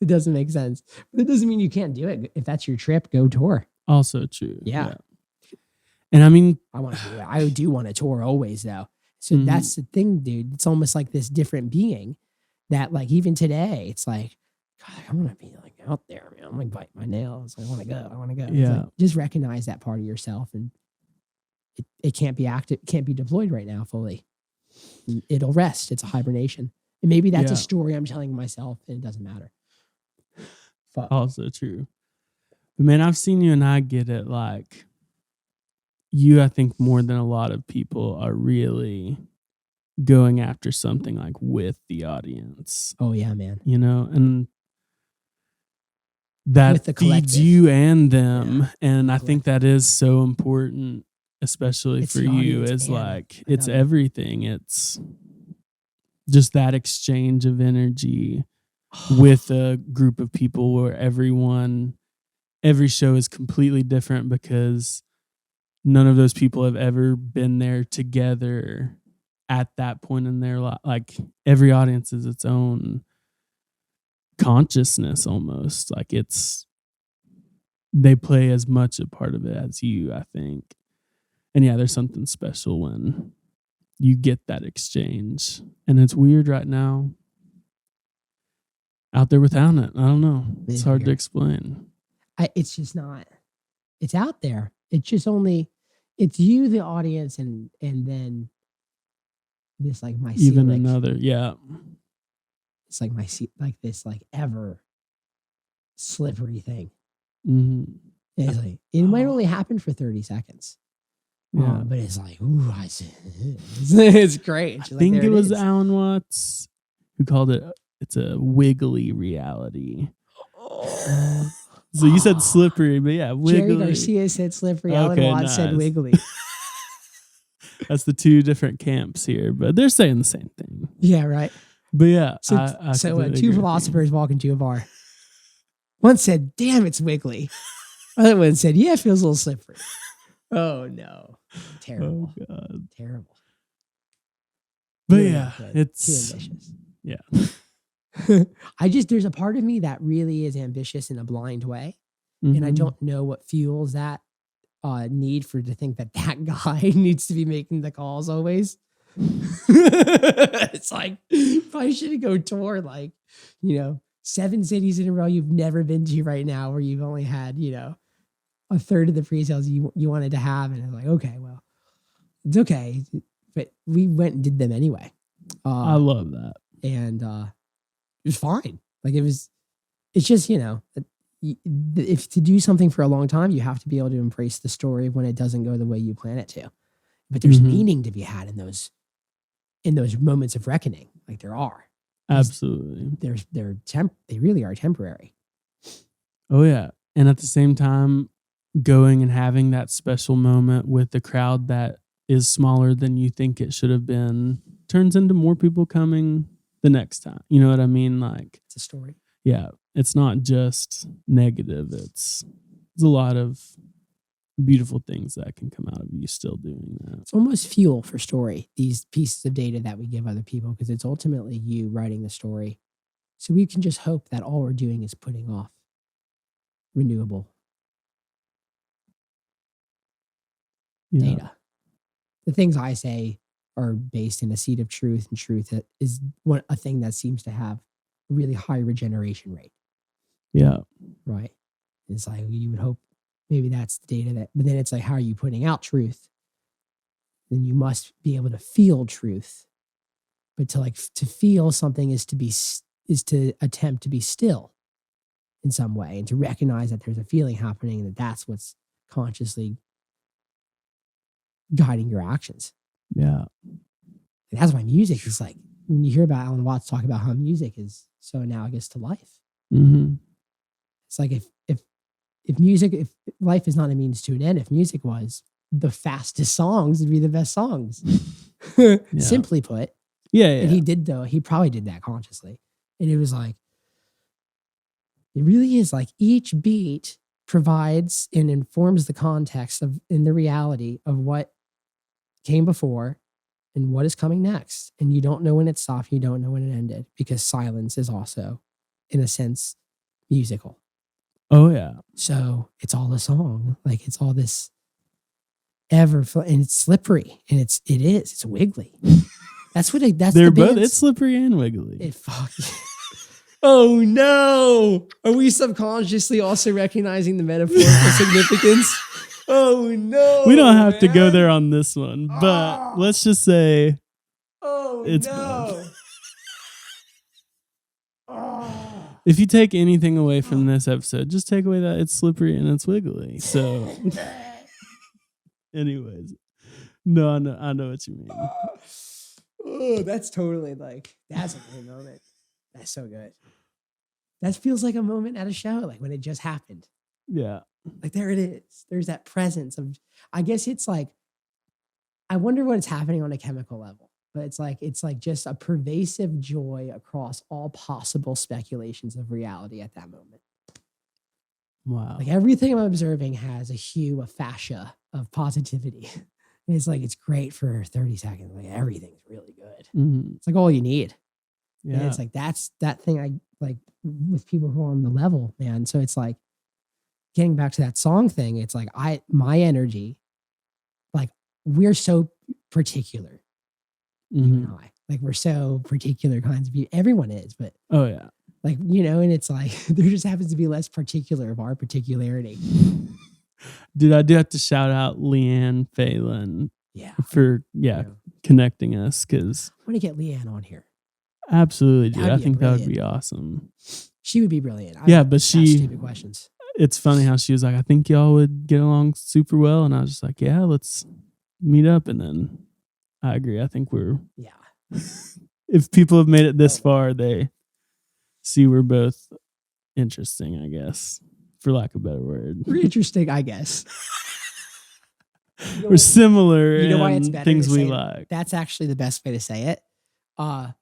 It doesn't make sense. But it doesn't mean you can't do it. If that's your trip, go tour. Also true. Yeah. And I mean, I want to do that. I do want to tour always, though. So that's the thing, dude. It's almost like this different being that, like, even today, it's like, God, I want to be like out there, man. I'm like bite my nails. I want to go. Yeah. Like, just recognize that part of yourself, and it can't be active, can't be deployed right now fully. It'll rest. It's a hibernation. And maybe that's a story I'm telling myself, and it doesn't matter. Fuck. Also true. But man, I've seen you and I get it. Like, you, I think, more than a lot of people are really going after something like with the audience. Oh yeah, man. And that With the feeds collective. you and them. Yeah. And I think that is so important, especially It's for the you. audience Is and like, it's another. everything. It's just that exchange of energy with a group of people where every show is completely different because none of those people have ever been there together at that point in their life. Like, every audience is its own consciousness almost. Like, they play as much a part of it as you, I think. And yeah, there's something special when you get that exchange. And it's weird right now out there without it. I don't know. It's It's hard to weird. explain. It's just not. It's out there. It's just only. It's you, the audience, and then this like my Even like, another, yeah. It's like my like this like ever slippery thing. Mm-hmm. It's like it might only happen for 30 seconds. Yeah. But it's like, ooh, I see. It's great. I She's like, think there it was is. Alan Watts who called it, it's a wiggly reality. So you said slippery, but yeah, wiggly. Jerry Garcia said slippery. Alan Okay, Watts said nice. wiggly. That's the two different camps here, but they're saying the same thing. Yeah, right. But yeah, So, I completely agree two with you. philosophers walk into a bar. One said, "Damn, it's wiggly." Other one said, "Yeah, it feels a little slippery." Oh no, terrible, Oh God. terrible. But Really yeah, not good. it's Too ambitious. yeah. There's a part of me that really is ambitious in a blind way, and I Mhm. don't know what fuels that need to think that guy needs to be making the calls always. It's like, probably should go tour like, 7 cities in a row you've never been to right now, where you've only had, a third of the pre-sales you wanted to have. And I'm like, okay, well, it's okay. But we went and did them anyway. I love that. And it was fine. Like it's just, if to do something for a long time, you have to be able to embrace the story when it doesn't go the way you plan it to. But there's Mhm. meaning to be had in those moments of reckoning. Like there are. Absolutely. They really are temporary. Oh yeah. And at the same time, going and having that special moment with the crowd that is smaller than you think it should have been turns into more people coming the next time. You know what I mean? Like, It's a story. yeah, it's not just negative. There's a lot of beautiful things that can come out of you still doing that. It's almost fuel for story, these pieces of data that we give other people, because it's ultimately you writing the story. So we can just hope that all we're doing is putting off renewable Yeah. data. The things I say are based in a seed of truth, and truth is a thing that seems to have a really high regeneration rate, Yeah. right? It's like you would hope maybe that's the data but then it's like, how are you putting out truth? Then you must be able to feel truth. But to feel something is to attempt to be still in some way, and to recognize that there's a feeling happening, and that's what's consciously guiding your actions. Yeah. And that's why music is like, when you hear about Alan Watts talk about how music is so analogous to life. Mm-hmm. It's like if life is not a means to an end, if music was, the fastest songs would be the best songs. Simply put. Yeah. And he probably did that consciously. And it was like, it really is like each beat provides and informs the context of in the reality of what came before and what is coming next. And you don't know when it stopped, you don't know when it ended, because silence is also, in a sense, musical. Oh yeah. So it's all a song. Like it's all this and it's slippery and it's wiggly. That's they're both. It's slippery and wiggly. Oh no! Are we subconsciously also recognizing the metaphorical significance? Oh no! We don't have to go there on this one, but let's just say, it's no. If you take anything away from this episode, just take away that it's slippery and it's wiggly. So, anyways, no, I know what you mean. Oh, that's totally that's a great moment. That's so good. That feels like a moment at a show, like when it just happened. Yeah. Like there it is. There's that presence of, I guess it's like, I wonder what is happening on a chemical level, but it's like just a pervasive joy across all possible speculations of reality at that moment. Wow. Like everything I'm observing has a hue, a fascia of positivity. And it's like, it's great for 30 seconds. Like everything's really good. Mm-hmm. It's like all you need. Yeah. And it's like, that's that thing I like with people who are on the level, man. So it's like getting back to that song thing. It's like my energy, like we're so particular. You and I, like we're so particular kinds of people. Everyone is, but oh yeah. Like, and it's like, there just happens to be less particular of our particularity. Dude, I do have to shout out Leanne Phelan for connecting us, because I want to get Leanne on here. Absolutely, dude. I think that would be awesome. She would be brilliant. But stupid questions. It's funny how she was like, I think y'all would get along super well. And I was just like, yeah, let's meet up. And then I agree. I think if people have made it this far, they see we're both interesting, I guess, for lack of a better word. We're interesting, I guess. We're similar in why it's better things to we say like. That's actually the best way to say it. But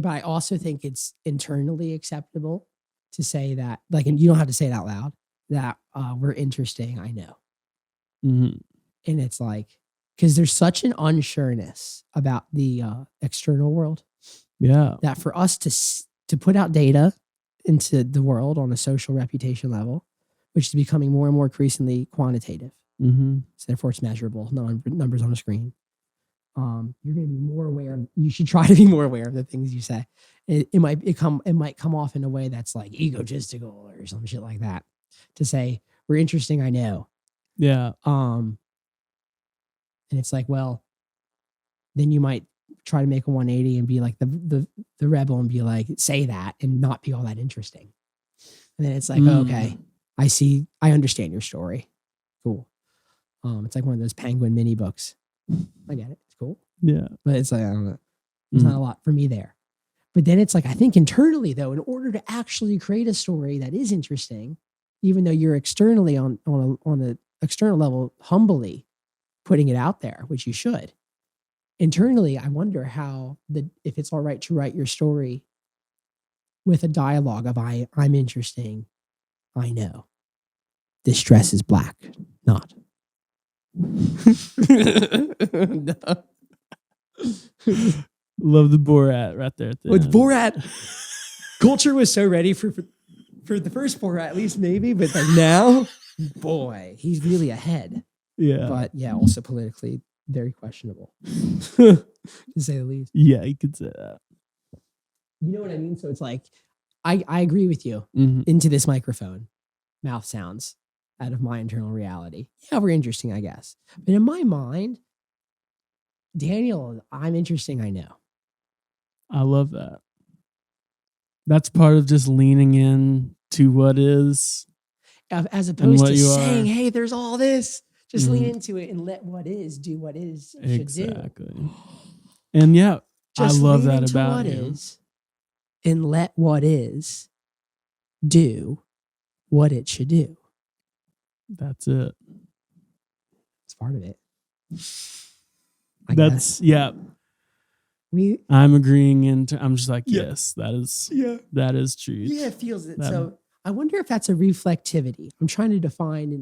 I also think it's internally acceptable to say that, like, and you don't have to say it out loud, that we're interesting, I know. Mm-hmm. And it's like, because there's such an unsureness about the external world. Yeah. That for us to put out data into the world on a social reputation level, which is becoming more and more increasingly quantitative. Mm-hmm. So therefore it's measurable, numbers on a screen. You're going to be more aware. You should try to be more aware of the things you say. It might come off in a way that's like egotistical or some shit like that. To say we're interesting, I know. Yeah. And it's like, well, then you might try to make a 180 and be like the rebel and be like, say that and not be all that interesting. And then it's like, okay, I understand your story. Cool. It's like one of those Penguin mini books. I get it. It's cool. Yeah. But it's like, I don't know. There's not a lot for me there. But then it's like, I think internally though, in order to actually create a story that is interesting, even though you're externally on the external level, humbly putting it out there, which you should. Internally, I wonder if it's all right to write your story with a dialogue of I'm interesting. I know. This dress is black, not. No. Love the Borat right there. With Borat, culture was so ready for the first Borat, at least maybe, but like now, boy, he's really ahead. Yeah. But yeah, also politically very questionable, to say the least. Yeah, you could say that. You know what I mean? So it's like, I agree with you into this microphone, mouth sounds out of my internal reality. Yeah, we're interesting, I guess. But in my mind, Daniel, I'm interesting, I know. I love that. That's part of just leaning in to what is. As opposed to saying, hey, there's all this. Just lean Mhm. into it and let what is do what is should do. Exactly. And yeah, Just I love lean that into about what you. is and let what is do what it should do. That's it. It's part of it. I That's guess. yeah. We I'm agreeing, and I'm just like, Yeah. yes, that is yeah. that is truth. Yeah, it feels it. That- So I wonder if that's a reflectivity. I'm trying to define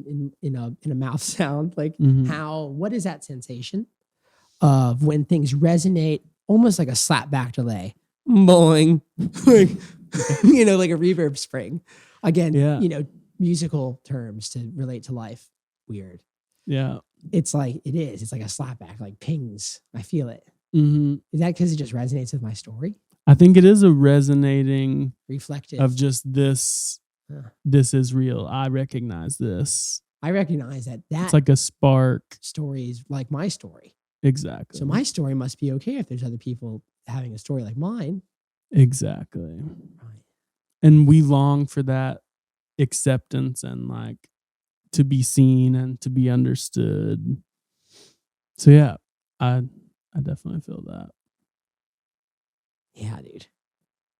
in a mouth sound, like Mhm. what is that sensation of when things resonate, almost like a slap back delay, boing, like like a reverb spring. Again, Yeah. musical terms to relate to life. Weird. Yeah. It's like it is. It's like a slap back, like pings. I feel it. hmm Is that because it just resonates with my story? I think it is a resonating Reflective. of just this. Huh. This is real. I recognize this. I recognize that It's like a spark. story is like my story. Exactly. So my story must be okay if there's other people having a story like mine. Exactly. Right. And we long for that acceptance and like to be seen and to be understood. So yeah, I definitely feel that. Yeah, dude.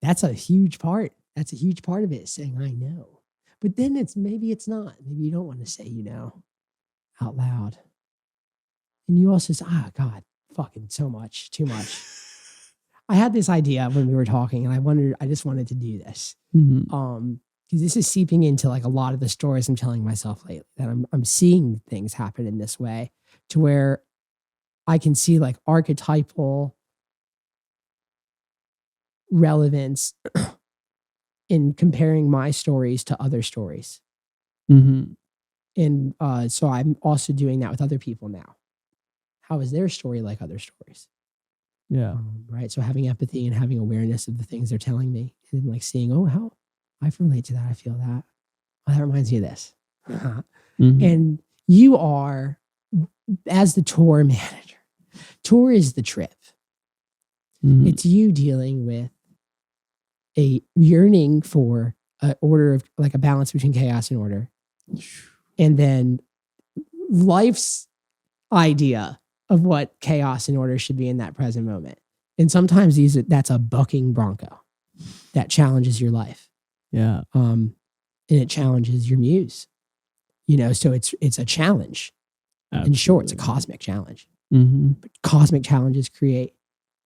That's a huge part. That's a huge part of it, saying I know. But then maybe it's not. Maybe you don't want to say out loud. And you also say, God, fucking so much, too much. I had this idea when we were talking, and I just wanted to do this. Mhm. Because this is seeping into like a lot of the stories I'm telling myself lately, that I'm seeing things happen in this way to where I can see like archetypal relevance in comparing my stories to other stories. Mhm. And so I'm also doing that with other people now. How is their story like other stories? Yeah. Right. So having empathy and having awareness of the things they're telling me, and like seeing, how I relate to that. I feel that. Oh, that reminds me of this. Mhm. And you are, as the tour manager, tour is the trip. Mhm. It's you dealing with a yearning for an order of like a balance between chaos and order. And then life's idea of what chaos and order should be in that present moment. And sometimes that's a bucking bronco that challenges your life. Yeah. And it challenges your muse. So it's a challenge. In short, it's a Absolutely. cosmic challenge. Mhm. But cosmic challenges create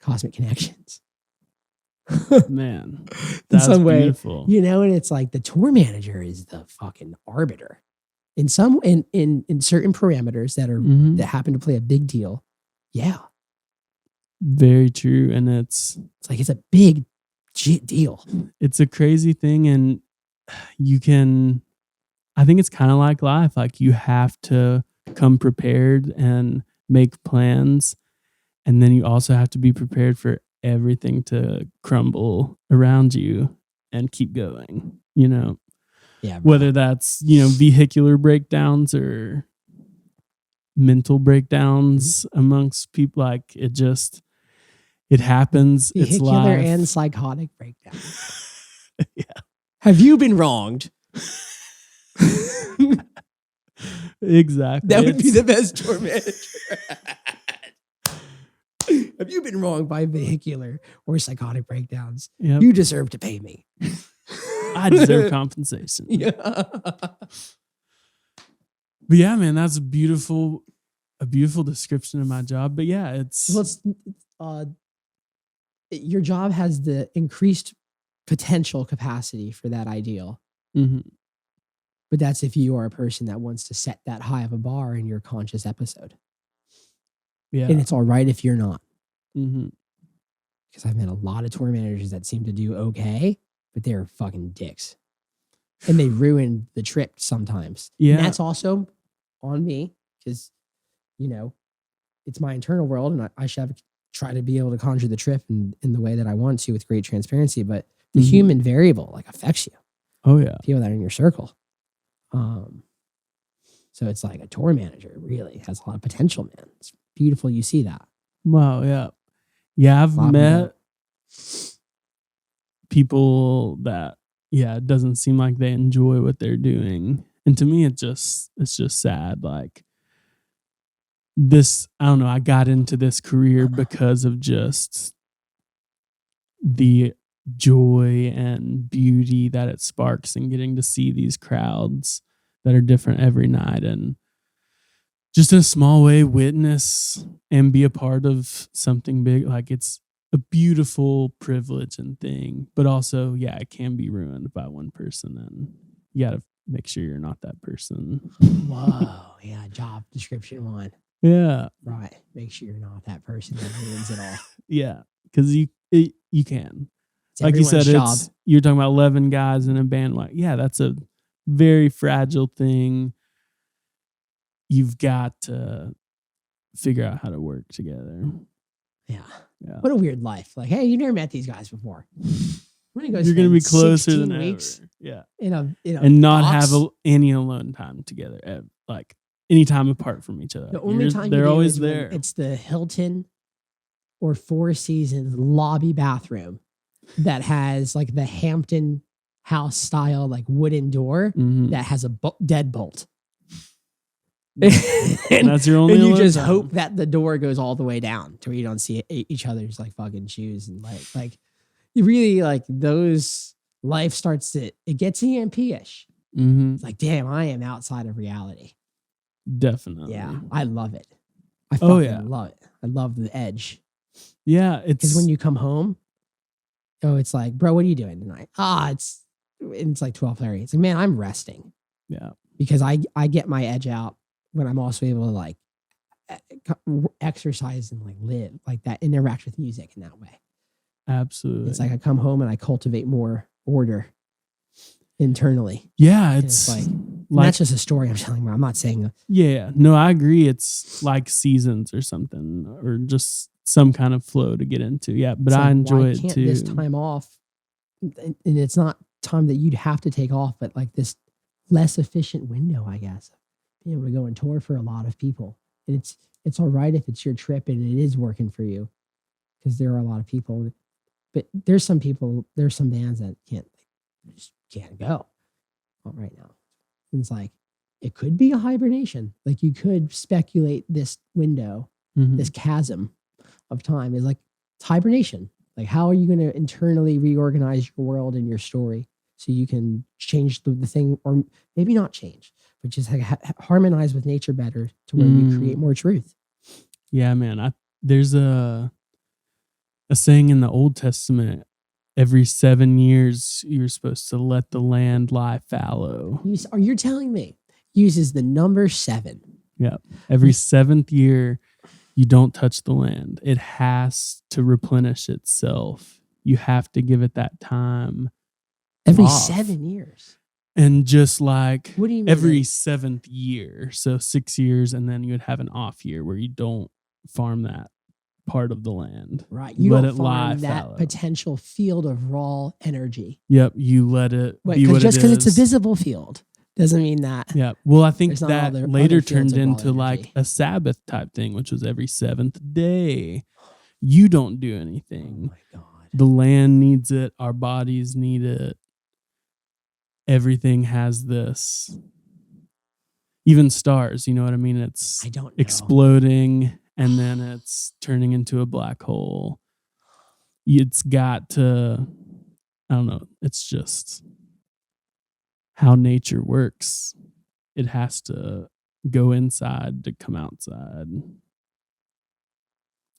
cosmic connections. Man, In that's some way, beautiful. and it's like the tour manager is the fucking arbiter in certain parameters that happen to play a big deal. Yeah, Very true. And it's like it's a big deal. a crazy thing. And I think it's kind of like life. Like you have to come prepared and make plans. And then you also have to be prepared for everything to crumble around you and keep going, Yeah, bro. whether that's, vehicular breakdowns or mental breakdowns amongst people. Like it happens. It's Vehicular life. and psychotic breakdown. Yeah. Have you been wronged? Exactly. That would be the best tour manager. Have you been wronged by vehicular or psychotic breakdowns? Yep. You deserve to pay me. I deserve compensation. Yeah. But yeah, man, that's a beautiful description of my job. But yeah, it's your job has the increased potential capacity for that ideal. Mhm. But that's if you are a person that wants to set that high of a bar in your conscious episode. Yeah. And it's all right if you're not. Mhm. Because I've met a lot of tour managers that seem to do okay, but they're fucking dicks. And they ruin the trip sometimes. Yeah. And that's also on me because, it's my internal world and I should try to be able to conjure the trip in the way that I want to with great transparency. But the Mhm. human variable affects you. Oh yeah. People that are in your circle. So it's like a tour manager really has a lot of potential, man. It's beautiful you see that. Wow. Yeah. Yeah. I've A lot of met people that, it doesn't seem like they enjoy what they're doing. And to me, it's just sad. Like I don't know, I got into this career because of just the joy and beauty that it sparks and getting to see these crowds that are different every night, and just in a small way witness and be a part of something big. Like, it's a beautiful privilege and thing, but also, yeah, it can be ruined by one person, and you got to make sure you're not that person. Whoa, yeah, job description 1. Yeah. Right. Make sure you're not that person that ruins it all. Yeah, because you can. It's Like you said, everyone's job. you're talking about 11 guys in a band. Like, yeah, that's a very fragile thing. You've got to figure out how to work together. Yeah. Yeah. What a weird life. Like, hey, you never met these guys before. We're gonna go. You're going to be spend closer 16 than weeks ever. Yeah. in a And not box. have any alone time together. Like, any time apart from each other. The only time they're you do always is when there. it's the Hilton or Four Seasons lobby bathroom that has like the Hampton house style like wooden door Mhm. that has a deadbolt. And that's your only and you alone just time. hope that the door goes all the way down to where you don't see each other's like fucking shoes, and like you really like those life starts to, it gets EMP-ish. Mhm. It's like, damn, I am outside of reality. Definitely. Yeah, I love it. I Oh, fucking yeah. love it. I love the edge. Yeah, Because it's when you come home, it's like, bro, what are you doing tonight? It's like 12:30. It's like, man, I'm resting yeah. because I get my edge out when I'm also able to like exercise and like live like that, interact with music in that way. Absolutely. It's like I come home and I cultivate more order internally. Yeah, And it's like, and like that's just a story I'm telling you. I'm not saying yeah, no, I agree. It's like seasons or something, or just some kind of flow to get into. Yeah, but it's I like, enjoy why it can't too. this time off, and it's not time that you'd have to take off, but like this less efficient window, I guess, being able to go and tour for a lot of people. And it's all right if it's your trip and it is working for you, because there are a lot of people. But there's some bands that just can't go right now. And it's like, it could be a hibernation. Like you could speculate this window, Mhm. this chasm of time is like it's hibernation. Like, how are you going to internally reorganize your world and your story so you can change the thing, or maybe not change, but just like harmonize with nature better to where you create more truth. Yeah, man. There's a saying in the Old Testament: every 7 years, you're supposed to let the land lie fallow. You're telling me uses the number 7. Yeah. Every 7th year, you don't touch the land. It has to replenish itself. You have to give it that time. Every off. 7 years. And just like What do you mean? every 7th year, so 6 years, and then you would have an off year where you don't farm that part of the land. Right. You let don't it lie farm that fallow. potential field of raw energy. Yep, you let it be what Just it because it's a is. visible field doesn't mean that. Yeah. Well, I think There's not that other later fields turned of raw into like energy. a Sabbath type thing, which was every 7th day. You don't do Oh anything. my God. The land needs it. Our bodies need it. Everything has this. Even stars, you know what I mean? It's I don't know. exploding and then it's turning into a black hole. It's got to, I don't know. It's just how nature works. It has to go inside to come outside.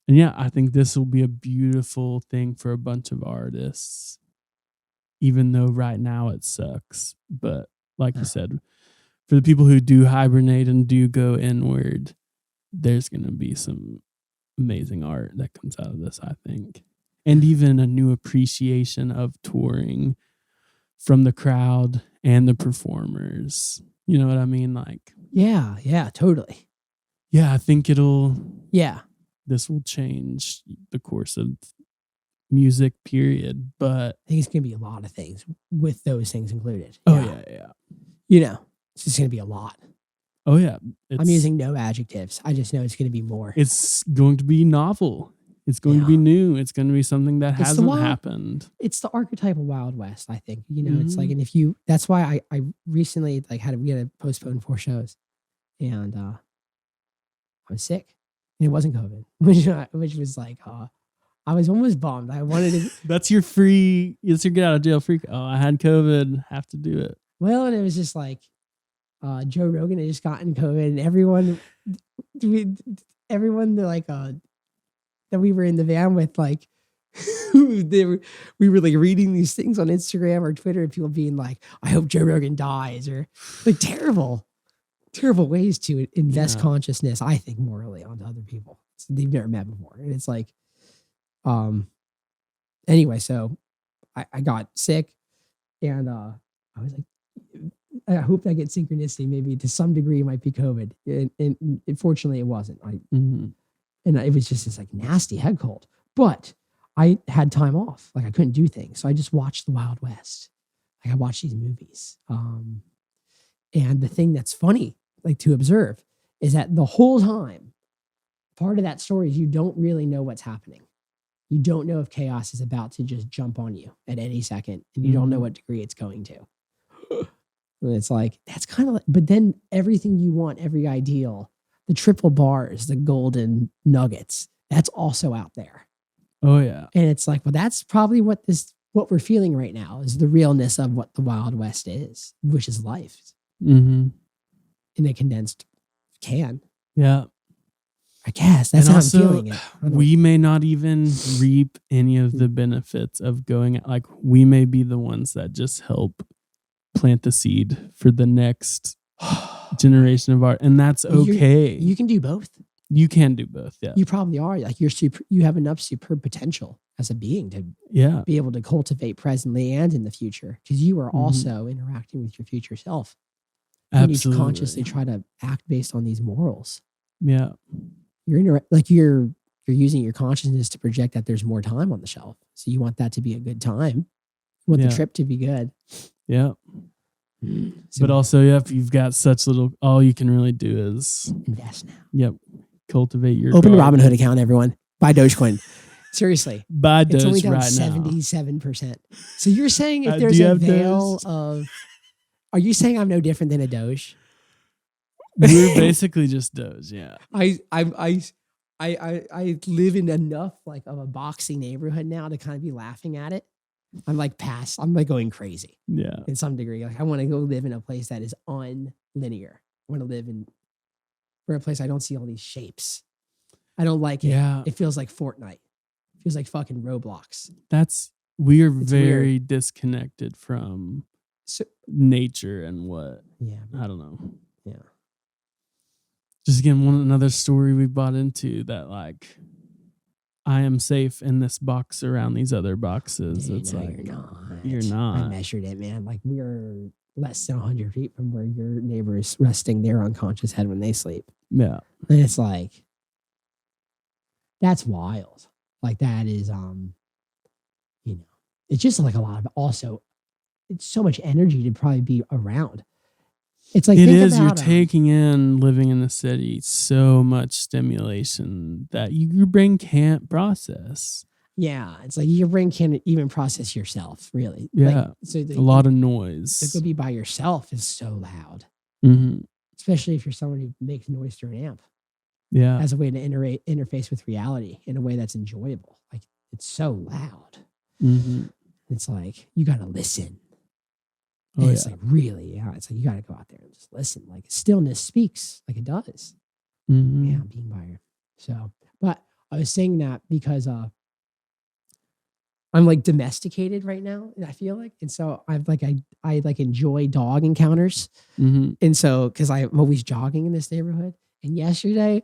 And yeah, I think this will be a beautiful thing for a bunch of artists, even though right now it sucks. But like you said, for the people who do hibernate and do go inward, there's going to be some amazing art that comes out of this, I think. And even a new appreciation of touring from the crowd and the performers. You know what I mean? Like, Yeah, totally. yeah, I think Yeah. this will change the course of music, period. But I think it's going to be a lot of things with those things included. yeah. You know, it's just going to be a lot. Oh yeah. I'm using no adjectives. I just know it's going to be more. It's going to be novel. It's going to be new. It's going to be something that It's the hasn't happened. It's the archetypal Wild West, I think. You know, it's like, and if you, that's why I recently like we had to postpone 4 shows, and I was sick, and it wasn't COVID, which was like, I was almost bummed. I wanted to. That's your get out of jail free. Oh, I had COVID. Have to do it. Well, and it was just like Joe Rogan had just gotten COVID, and everyone that we were in the van with, like, we were like reading these things on Instagram or Twitter, and people being like, "I hope Joe Rogan dies," or like terrible ways to invest consciousness, I think, morally onto other people they've never met before. And it's like, anyway, so I got sick, and I was like, I hope I get synchronicity. Maybe to some degree it might be COVID, and fortunately it wasn't. And it was just this like nasty head cold, but I had time off. Like I couldn't do things, so I just watched the Wild West. Like I watched these movies, and the thing that's funny, like to observe, is that the whole time, part of that story is you don't really know what's happening. You don't know if chaos is about to just jump on you at any second, and you don't know what degree it's going to. And it's like, that's kind of like, but then everything you want, every ideal, the triple bars, the golden nuggets, that's also out there. Oh yeah. And it's like, well, that's probably what we're feeling right now is the realness of what the Wild West is, which is life in a condensed can. Yeah. I guess that's and how also, I'm feeling it. We may not even reap any of the benefits of going, like we may be the ones that just help plant the seed for the next generation of art. And that's okay. You can do both. You can do both. Yeah. You probably are. Like you have enough superb potential as a being to be able to cultivate presently and in the future, because you are also interacting with your future self. Absolutely. You need to consciously try to act based on these morals. Yeah. You're using your consciousness to project that there's more time on the shelf. So you want that to be a good time. You want the trip to be good. Yeah. So But also, if you've got such little, all you can really do is invest now. Yep. Cultivate your open a Robinhood account, everyone. Buy Dogecoin. Seriously. Buy Doge it's only down right 77%. So you're saying if do there's you a have veil Doge? of, are you saying I'm no different than a Doge? We're basically just Doge, yeah. I live in enough like of a boxy neighborhood now to kind of be laughing at it. I'm like going crazy. Yeah. In some degree. Like I want to go live in a place that is unlinear. I want to live in a place I don't see all these shapes. I don't like it. Yeah. It feels like Fortnite. It feels like fucking Roblox. We are It's very weird. disconnected from nature and what. Yeah. I don't know. Yeah. Just again, another story we bought into that like I am safe in this box around these other boxes. Dude, it's no, like you're not. You're not. I measured it, man. Like we're less than 100 feet from where your neighbor is resting their unconscious head when they sleep. Yeah. And it's like, that's wild. Like that is, it's just like a lot of, also, it's so much energy to probably be around. It's like, it is, you're taking in, living in the city, so much stimulation that your brain can't process. Yeah. It's like your brain can't even process yourself, really. Yeah. Like, so a lot of noise. To go be by yourself is so loud. Mm-hmm. Especially if you're someone who makes noise through an amp. Yeah. As a way to interface with reality in a way that's enjoyable. Like it's so loud. Mm-hmm. It's like, you got to listen. Oh, and it's like, really? Yeah. It's like, you got to go out there and just listen. Like stillness speaks like it does. Mm-hmm. Yeah. Being by her. So, but I was saying that because, I'm like domesticated right now, and I feel like, and so I enjoy dog encounters, and so because I'm always jogging in this neighborhood, and yesterday,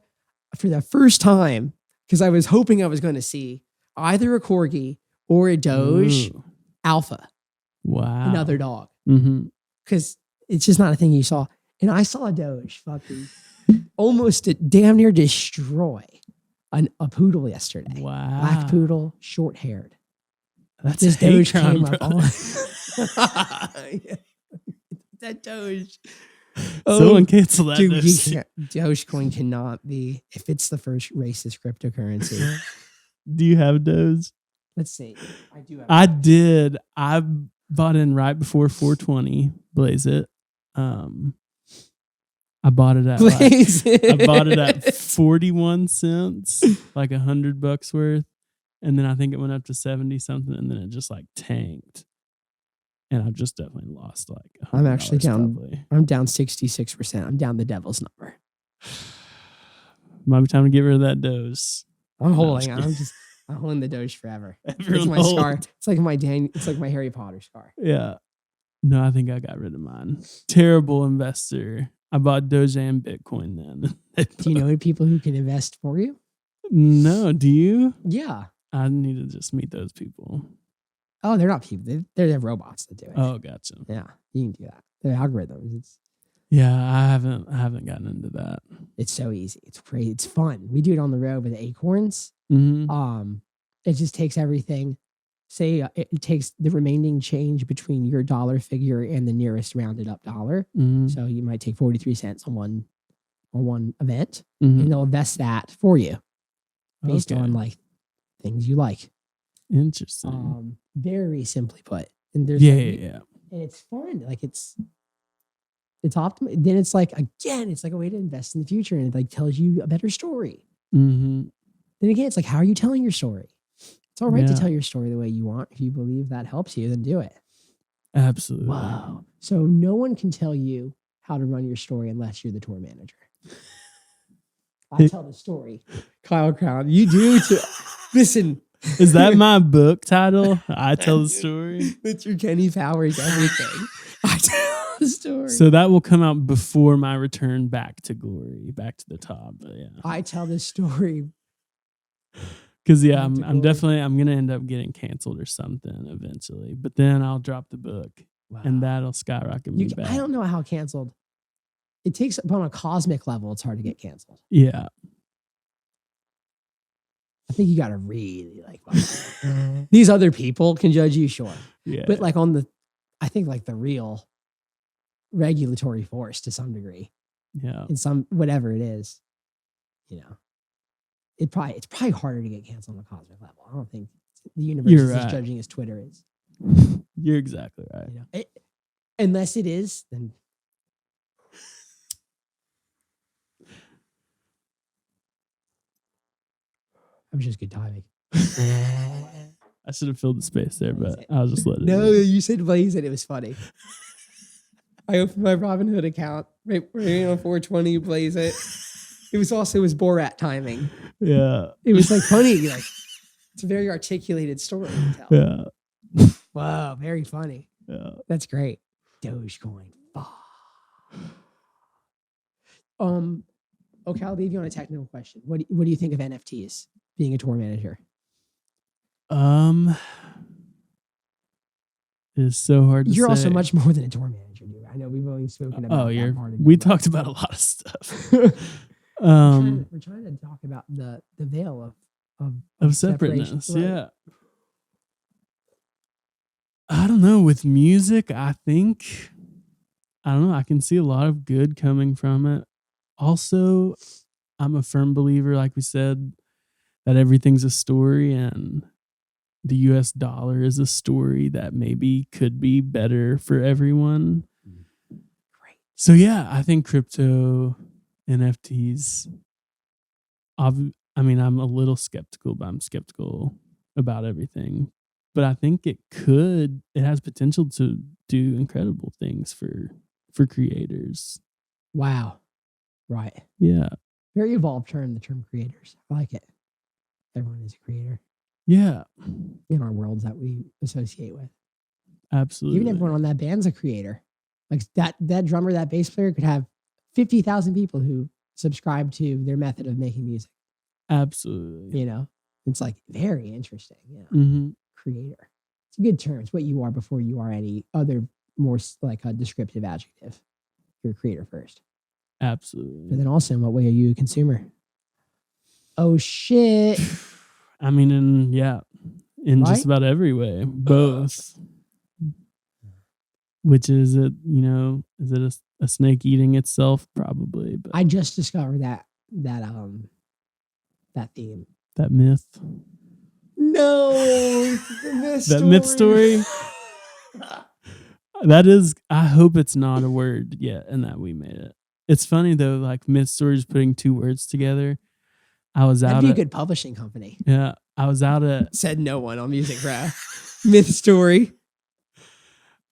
for the first time, because I was hoping I was going to see either a corgi or a Doge alpha, another dog, because it's just not a thing you saw, and I saw a Doge fucking almost damn near destroy a poodle yesterday, black poodle, short haired. That's this Doge crime, came up on. That Doge. Someone cancel that. Dude, Dogecoin cannot be, if it's the first racist cryptocurrency. Do you have Doge? Let's see. I do have I did. I bought in right before 420. Blaze it. I I bought it at Please. I bought it at 41 cents, like $100 worth. And then I think it went up to 70 something, and then it just like tanked. And I've just definitely lost like I'm actually $100 down. probably. I'm down 66%. I'm down the devil's number. Might be time to get rid of that dose. I'm No, holding. I'm I'm holding the Doge forever. It's Everyone my scar. hold. It's like my It's like my Harry Potter scar. Yeah. No, I think I got rid of mine. Terrible investor. I bought Doge and Bitcoin then. Do you know any people who can invest for you? No, do you? Yeah. I need to just meet those people. Oh, they're not people. They're robots that do it. Oh, gotcha. Yeah, you can do that. They're algorithms. Yeah, I haven't gotten into that. It's so easy. It's great. It's fun. We do it on the road with acorns. Mm-hmm. It just takes everything. Say it takes the remaining change between your dollar figure and the nearest rounded up dollar. Mm-hmm. So you might take 43 cents on one event, Mm-hmm. and they'll invest that for you based Okay. on like things you like. Interesting. Very simply put. And there's Yeah. and it's fun. Like it's optimal. Then it's like again, it's like a way to invest in the future, and it like tells you a better story. Mm-hmm. Then again, it's like, how are you telling your story? It's all right to Yeah. tell your story the way you want. If you believe that helps you, then do it. Absolutely. Wow. So no one can tell you how to run your story unless you're the tour manager. I tell the story. Kyle Crown, you do too. Listen. Is that my book title? I tell the story. That's your Kenny Powers everything. I tell the story. So that will come out before my return back to glory, back to the top. But yeah. I tell the story. Because yeah, Back to I'm glory. gonna end up getting canceled or something eventually. But then I'll drop the book, and that'll skyrocket me back. I don't know how canceled. It takes upon a cosmic level. It's hard to get canceled. Yeah. I think you got to really like. These other people can judge you, sure, Yeah. but like I think like the real regulatory force to some degree, yeah. in some whatever it is, you know, it's probably harder to get canceled on a cosmic level. I don't think the universe You're is as right. judging as Twitter is. You're exactly right. You know, unless it is, then. That was just good timing. I should have filled the space there, but I'll just let it. No, in. you said blaze it. It was funny. I opened my Robinhood account right on 420. Blaze it. It was Borat timing. Yeah. It was like funny. Like it's a very articulated story to tell. Yeah. Wow, very funny. Yeah. That's great. Dogecoin. Okay, I'll leave you on a technical question. What do you think of NFTs? Being a tour manager. It's so hard to You're say. also much more than a tour manager, dude. I know we've only spoken about that part of we you, talked about a lot of stuff. we're trying to talk about the veil of separation. separateness. Right. Yeah. I don't know. With music, I don't know. I can see a lot of good coming from it. Also, I'm a firm believer, like we said, that everything's a story, and the US dollar is a story that maybe could be better for everyone. Great. So yeah, I think crypto, NFTs, I'm a little skeptical, but I'm skeptical about everything. But I think it has potential to do incredible things for creators. Wow. Right. Yeah. Very evolved term, the term creators. I like it. Everyone is a creator Yeah. in our worlds that we associate with. Absolutely. Even everyone on that band's a creator. Like that drummer, that bass player could have 50,000 people who subscribe to their method of making music. Absolutely. You know, it's like very interesting. Yeah. Mm-hmm. Creator. It's a good term. It's what you are before you are any other more like a descriptive adjective. You're a creator first. Absolutely. But then also, in what way are you a consumer? Oh shit. I mean, in Right? just about every way, both. Which is it? Is it a snake eating itself? Probably. But I just discovered that theme. that myth, No, that myth story. That is. I hope it's not a word yet, and that we made it. It's funny though, like myth stories putting two words together. I was That'd out be a at good publishing company. yeah, I was out at Said no one on Music Row. Myth story.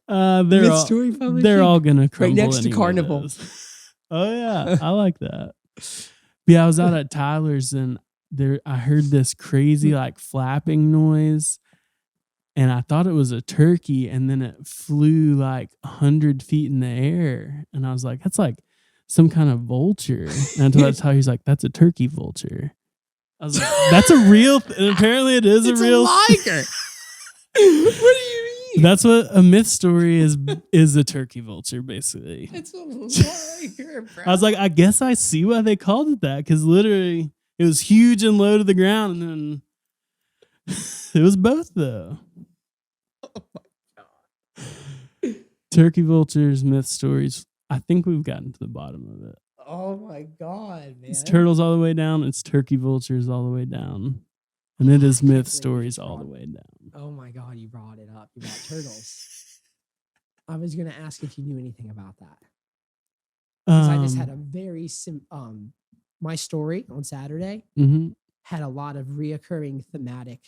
they're Myth all story publishing. they're all gonna crumble next to anyway, Carnival. those. Oh yeah, I like that. But yeah, I was out at Tyler's and I heard this crazy like flapping noise, and I thought it was a turkey, and then it flew like 100 feet in the air, and I was like, that's like some kind of vulture. And I told Tyler, he's like, that's a turkey vulture. I was like, that's a real and apparently it is It's a real liger. What do you mean? That's what a myth story is a turkey vulture, basically. It's a liger, bro. I was like, I guess I see why they called it that, because literally it was huge and low to the ground, and then it was both though. Oh my God. Turkey vultures, myth stories. I think we've gotten to the bottom of it. Oh my God, man. It's turtles all the way down. It's turkey vultures all the way down. And it is myth stories all the way down. Oh my God, you brought it up. You brought turtles. I was going to ask if you knew anything about that. Because I just had a very my story on Saturday had a lot of reoccurring thematic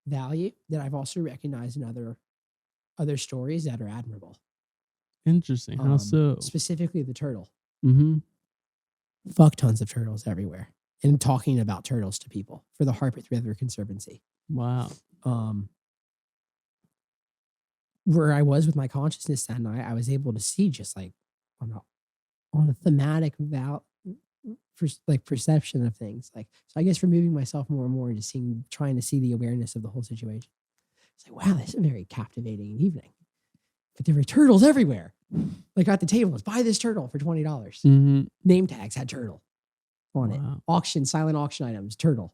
value that I've also recognized in other stories that are admirable. Interesting. How so? Specifically the turtle. Mm-hmm. Fuck tons of turtles everywhere. And talking about turtles to people for the Harpeth River Conservancy. Wow. Where I was with my consciousness that night, I was able to see just like on a thematic perception of things. Like, so I guess removing myself more and more into trying to see the awareness of the whole situation. It's like, wow, this is a very captivating evening. But there were turtles everywhere. Like at the table, let's buy this turtle for $20. Mm-hmm. Name tags had turtle on it. Auction, silent auction items, turtle.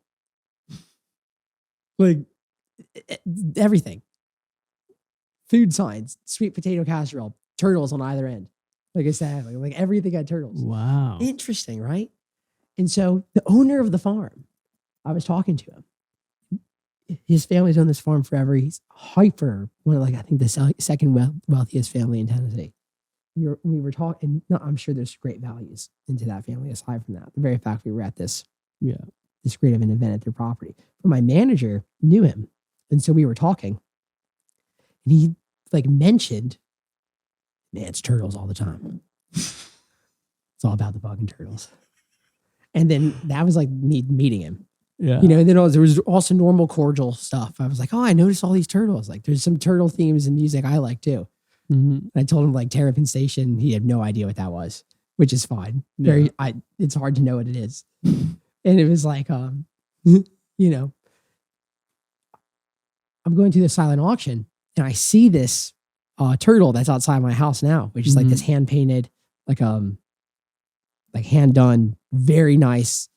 Like everything. Food signs, sweet potato casserole, turtles on either end. Like I said, like everything had turtles. Wow. Interesting, right? And so the owner of the farm, I was talking to him. His family's owned this farm forever. He's hyper, one of I think the second wealthiest family in Tennessee. We were talking, I'm sure there's great values into that family aside from that. The very fact we were at this great of an event at their property. But my manager knew him. And so we were talking. And he mentioned, man, it's turtles all the time. It's all about the fucking turtles. And then that was like me meeting him. Yeah. You know, and then there was also normal cordial stuff. I was like, oh, I noticed all these turtles. Like there's some turtle themes in music I like too. Mm-hmm. I told him Terrapin Station. He had no idea what that was, which is fine. It's hard to know what it is. And it was like, you know, I'm going to the silent auction and I see this turtle that's outside my house now, which is like this hand painted, like hand done, very nice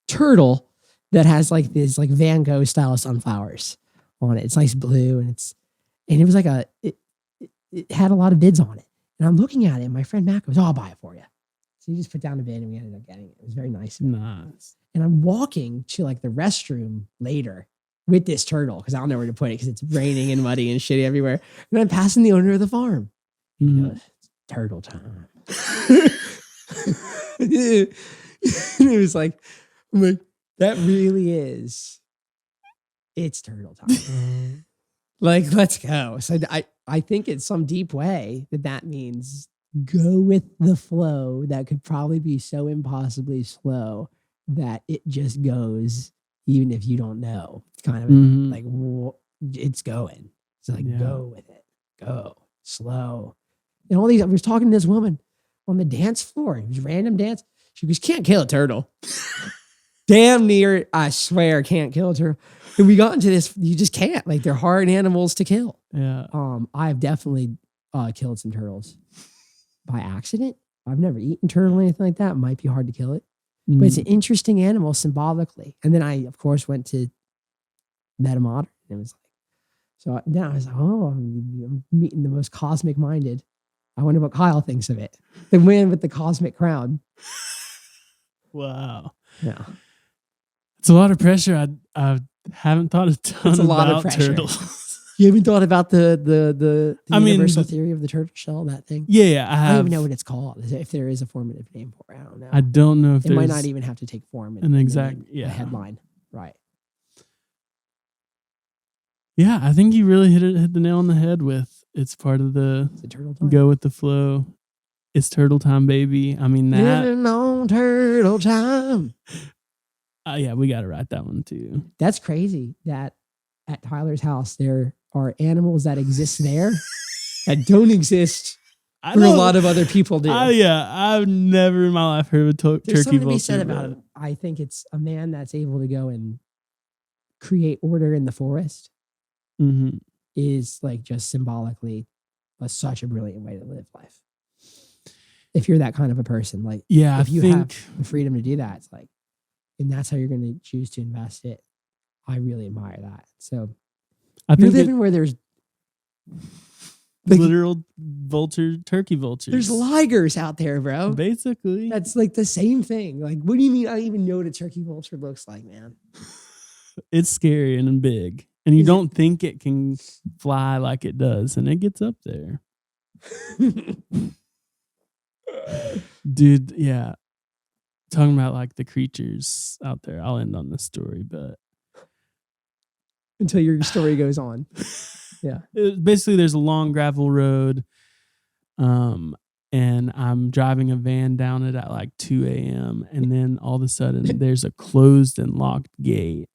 turtle that has like this Van Gogh style sunflowers on it. It's nice blue and it was it had a lot of bids on it. And I'm looking at it and my friend Matt goes, oh, I'll buy it for you. So he just put down a bid and we ended up getting it. It was very nice. Nice. And I'm walking to the restroom later with this turtle because I don't know where to put it because it's raining and muddy and shitty everywhere. And I'm passing the owner of the farm. He goes, turtle time. It was like, I'm like, that really is. It's turtle time. Let's go. So I think in some deep way that means go with the flow that could probably be so impossibly slow that it just goes even if you don't know. It's kind of it's going. It's go with it. Go. Slow. And all these, I was talking to this woman on the dance floor. It was random dance. She goes, can't kill a turtle. Damn near, I swear, can't kill a turtle. And we got into this, you just can't. They're hard animals to kill. Yeah. I've definitely killed some turtles by accident. I've never eaten turtle or anything like that. It might be hard to kill it. But it's an interesting animal symbolically. And then I, of course, went to Metamodern. And it was so then I was like, oh, I'm meeting the most cosmic minded. I wonder what Kyle thinks of it. The win with the cosmic crown. Wow. Yeah. It's a lot of pressure. I haven't thought a ton about turtles. You haven't thought about the I mean, universal theory of the turtle shell, that thing? Yeah, I have. I don't even know what it's called. If there is a formative name for it, I don't know. I don't know if it there's might not even have to take form. an exact a headline, right? Yeah, I think you really hit the nail on the head with it's part of the turtle time. Go with the flow. It's turtle time, baby. I mean that. Living on turtle time. Yeah, we got to write that one too. That's crazy that at Tyler's house there are animals that exist there that don't exist for a lot of other people do. I've never in my life heard of a turkey vulture. There's something to be said about it. I think it's a man that's able to go and create order in the forest is like just symbolically such a brilliant way to live life. If you're that kind of a person, like if you have the freedom to do that, it's like, and that's how you're going to choose to invest it. I really admire that. So you're living where there's literal turkey vultures. There's ligers out there, bro. Basically. That's like the same thing. Like, what do you mean? I don't even know what a turkey vulture looks like, man. It's scary and big. And you don't think it can fly like it does. And it gets up there. Dude, yeah. Talking about like the creatures out there. I'll end on this story, but until your story goes on. Yeah. Basically, there's a long gravel road. And I'm driving a van down it at like 2 a.m. And then all of a sudden there's a closed and locked gate.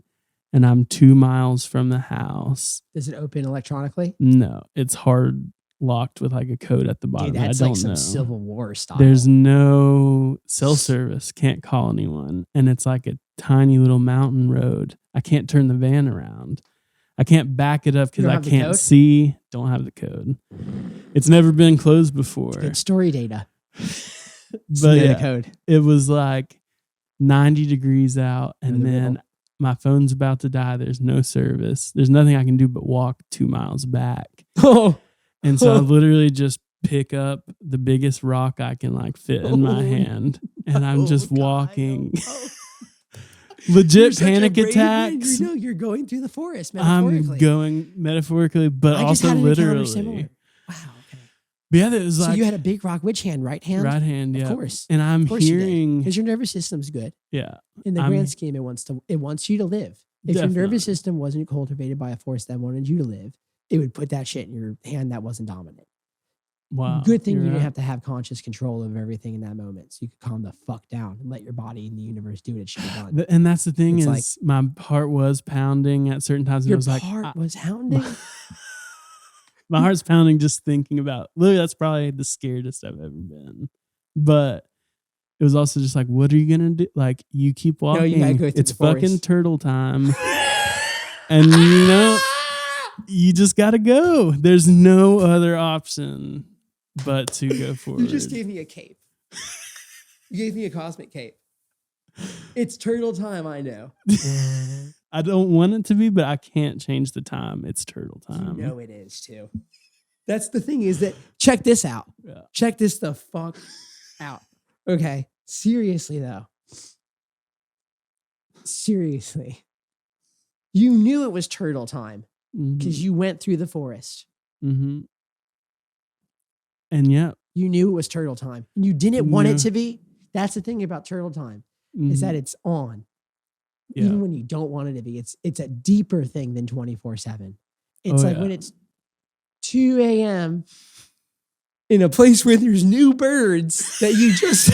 And I'm 2 miles from the house. Does it open electronically? No, it's hard locked with like a code at the bottom. Dude, that's I don't like some know. Civil War style. There's no cell service. Can't call anyone. And it's like a tiny little mountain road. I can't turn the van around. I can't back it up because I can't see. Don't have the code. It's never been closed before. It's good story data. But yeah, code. It was like 90 degrees out, and then my phone's about to die. There's no service. There's nothing I can do but walk 2 miles back. Oh. And so I literally just pick up the biggest rock I can like fit in my hand. And I'm just walking. Legit panic attacks. You know, you're going through the forest metaphorically. I'm going metaphorically, but also literally. Wow. Okay. But yeah, it was so like. you had a big rock. Which hand? Right hand? Right hand, yeah. Of course. And I'm hearing. Because your nervous system's good. Yeah. In the grand scheme, it wants you to live. If your nervous system wasn't cultivated by a force that wanted you to live, it would put that shit in your hand that wasn't dominant. Wow. Good thing you didn't have to have conscious control of everything in that moment. So you could calm the fuck down and let your body and the universe do what it should have done. And that's the thing my heart was pounding at certain times. Your and it was heart was hounding? My heart's pounding just thinking about, literally, that's probably the scariest I've ever been. But it was also just like, what are you going to do? Like, you keep walking. No, you gotta go through it's the forest. fucking turtle time. And you know, you just got to go. There's no other option but to go forward. You just gave me a cape. You gave me a cosmic cape. It's turtle time, I know. I don't want it to be, but I can't change the time. It's turtle time. You know it is too. That's the thing is that, check this out. Yeah. Check this the fuck out. Okay. Seriously though. Seriously. You knew it was turtle time because you went through the forest. Mm-hmm. And yeah. You knew it was turtle time. And you didn't want it to be. That's the thing about turtle time is that it's on. Yeah. Even when you don't want it to be. It's a deeper thing than 24/7. It's when it's 2 a.m. in a place where there's new birds that you just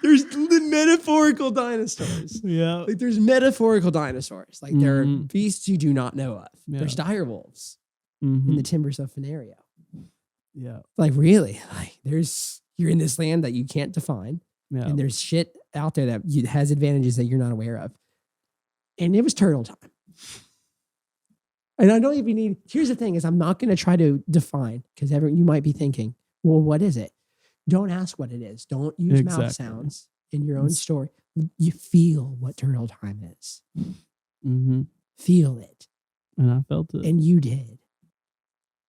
there's the metaphorical dinosaurs. Yeah. Like there's metaphorical dinosaurs. Like there are beasts you do not know of. Yeah. There's dire wolves in the timbers of Fenario. Yeah. Like really, like you're in this land that you can't define. Yeah. And there's shit out there that has advantages that you're not aware of. And it was turtle time. And I don't even need, here's the thing is I'm not going to try to define because you might be thinking, well, what is it? Don't ask what it is. Don't use mouth sounds in your own story. You feel what turtle time is. Mm-hmm. Feel it. And I felt it. And you did.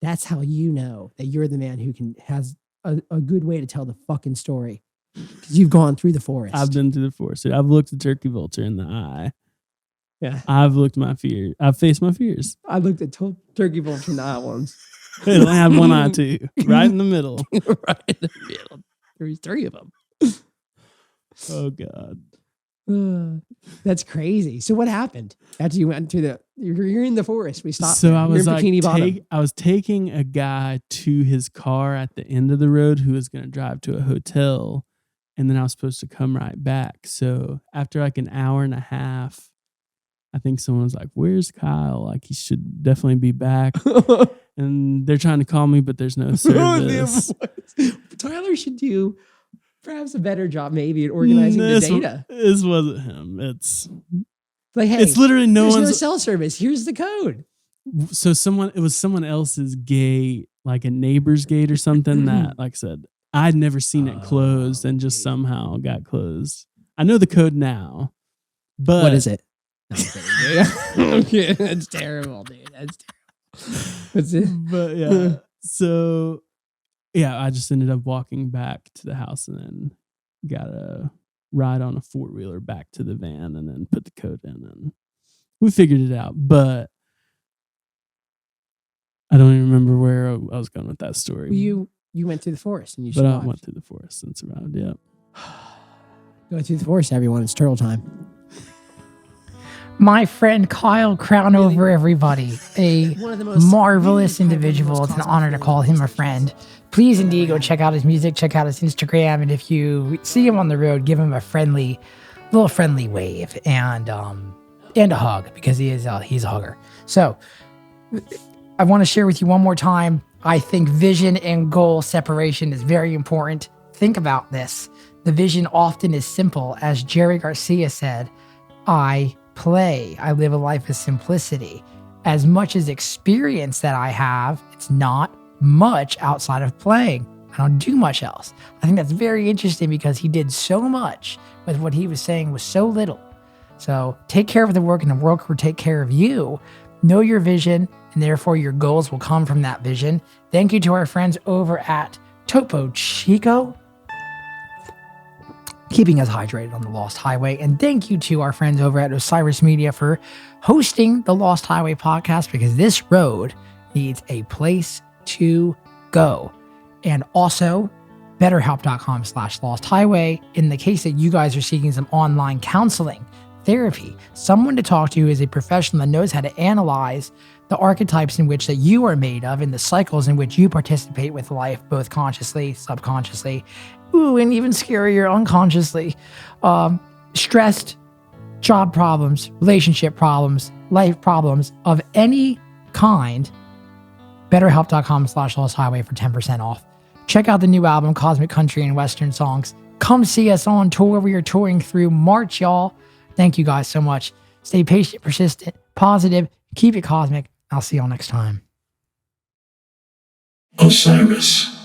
That's how you know that you're the man who has a good way to tell the fucking story. Because you've gone through the forest. I've been through the forest. I've looked the turkey vulture in the eye. Yeah. I've faced my fears. I looked at turkey vulture Nile ones. They only had one eye too, right in the middle. Right in the middle. There's 3 of them. Oh God. That's crazy. So what happened after you went to you're in the forest? We stopped. So I was You're in Bikini Bottom. I was taking a guy to his car at the end of the road who was going to drive to a hotel, and then I was supposed to come right back. So after like an hour and a half, I think someone was like, "Where's Kyle? Like he should definitely be back." And they're trying to call me, but there's no service. Tyler should do perhaps a better job maybe at organizing the data. This wasn't him. It's like, hey, it's literally no cell service. Here's the code. So it was someone else's gate, like a neighbor's gate or something that, like I said, I'd never seen it closed and just somehow got closed. I know the code now, but what is it? Okay, that's terrible, dude. That's terrible. What's it? But yeah, so yeah, I just ended up walking back to the house and then got a ride on a 4-wheeler back to the van and then put the code in and we figured it out. But I don't even remember where I was going with that story. Well, you went through the forest and you But survived. I went through the forest and survived, yeah. Go through the forest, everyone. It's turtle time. My friend Kyle Crownover, everybody, a One of the most marvelous really individual. It's an most honor to call him a friend. Please indeed go check out his music, check out his Instagram, and if you see him on the road, give him a little friendly wave and a hug because he's a hugger. So I want to share with you one more time. I think vision and goal separation is very important. Think about this. The vision often is simple. As Jerry Garcia said, I play. I live a life of simplicity. As much as experience that I have, it's not much outside of playing. I don't do much else. I think that's very interesting because he did so much with what he was saying was so little. So take care of the work and the work will take care of you. Know your vision and therefore your goals will come from that vision. Thank you to our friends over at Topo Chico, keeping us hydrated on the Lost Highway. And thank you to our friends over at Osiris Media for hosting the Lost Highway podcast because this road needs a place to go. And also betterhelp.com/Lost Highway in the case that you guys are seeking some online counseling, therapy, someone to talk to who is a professional that knows how to analyze the archetypes in which that you are made of and the cycles in which you participate with life, both consciously, subconsciously, and even scarier, unconsciously. Stressed, job problems, relationship problems, life problems of any kind. BetterHelp.com/Lost Highway for 10% off. Check out the new album, Cosmic Country and Western Songs. Come see us on tour. We are touring through March, y'all. Thank you guys so much. Stay patient, persistent, positive, keep it cosmic. I'll see y'all next time. Osiris.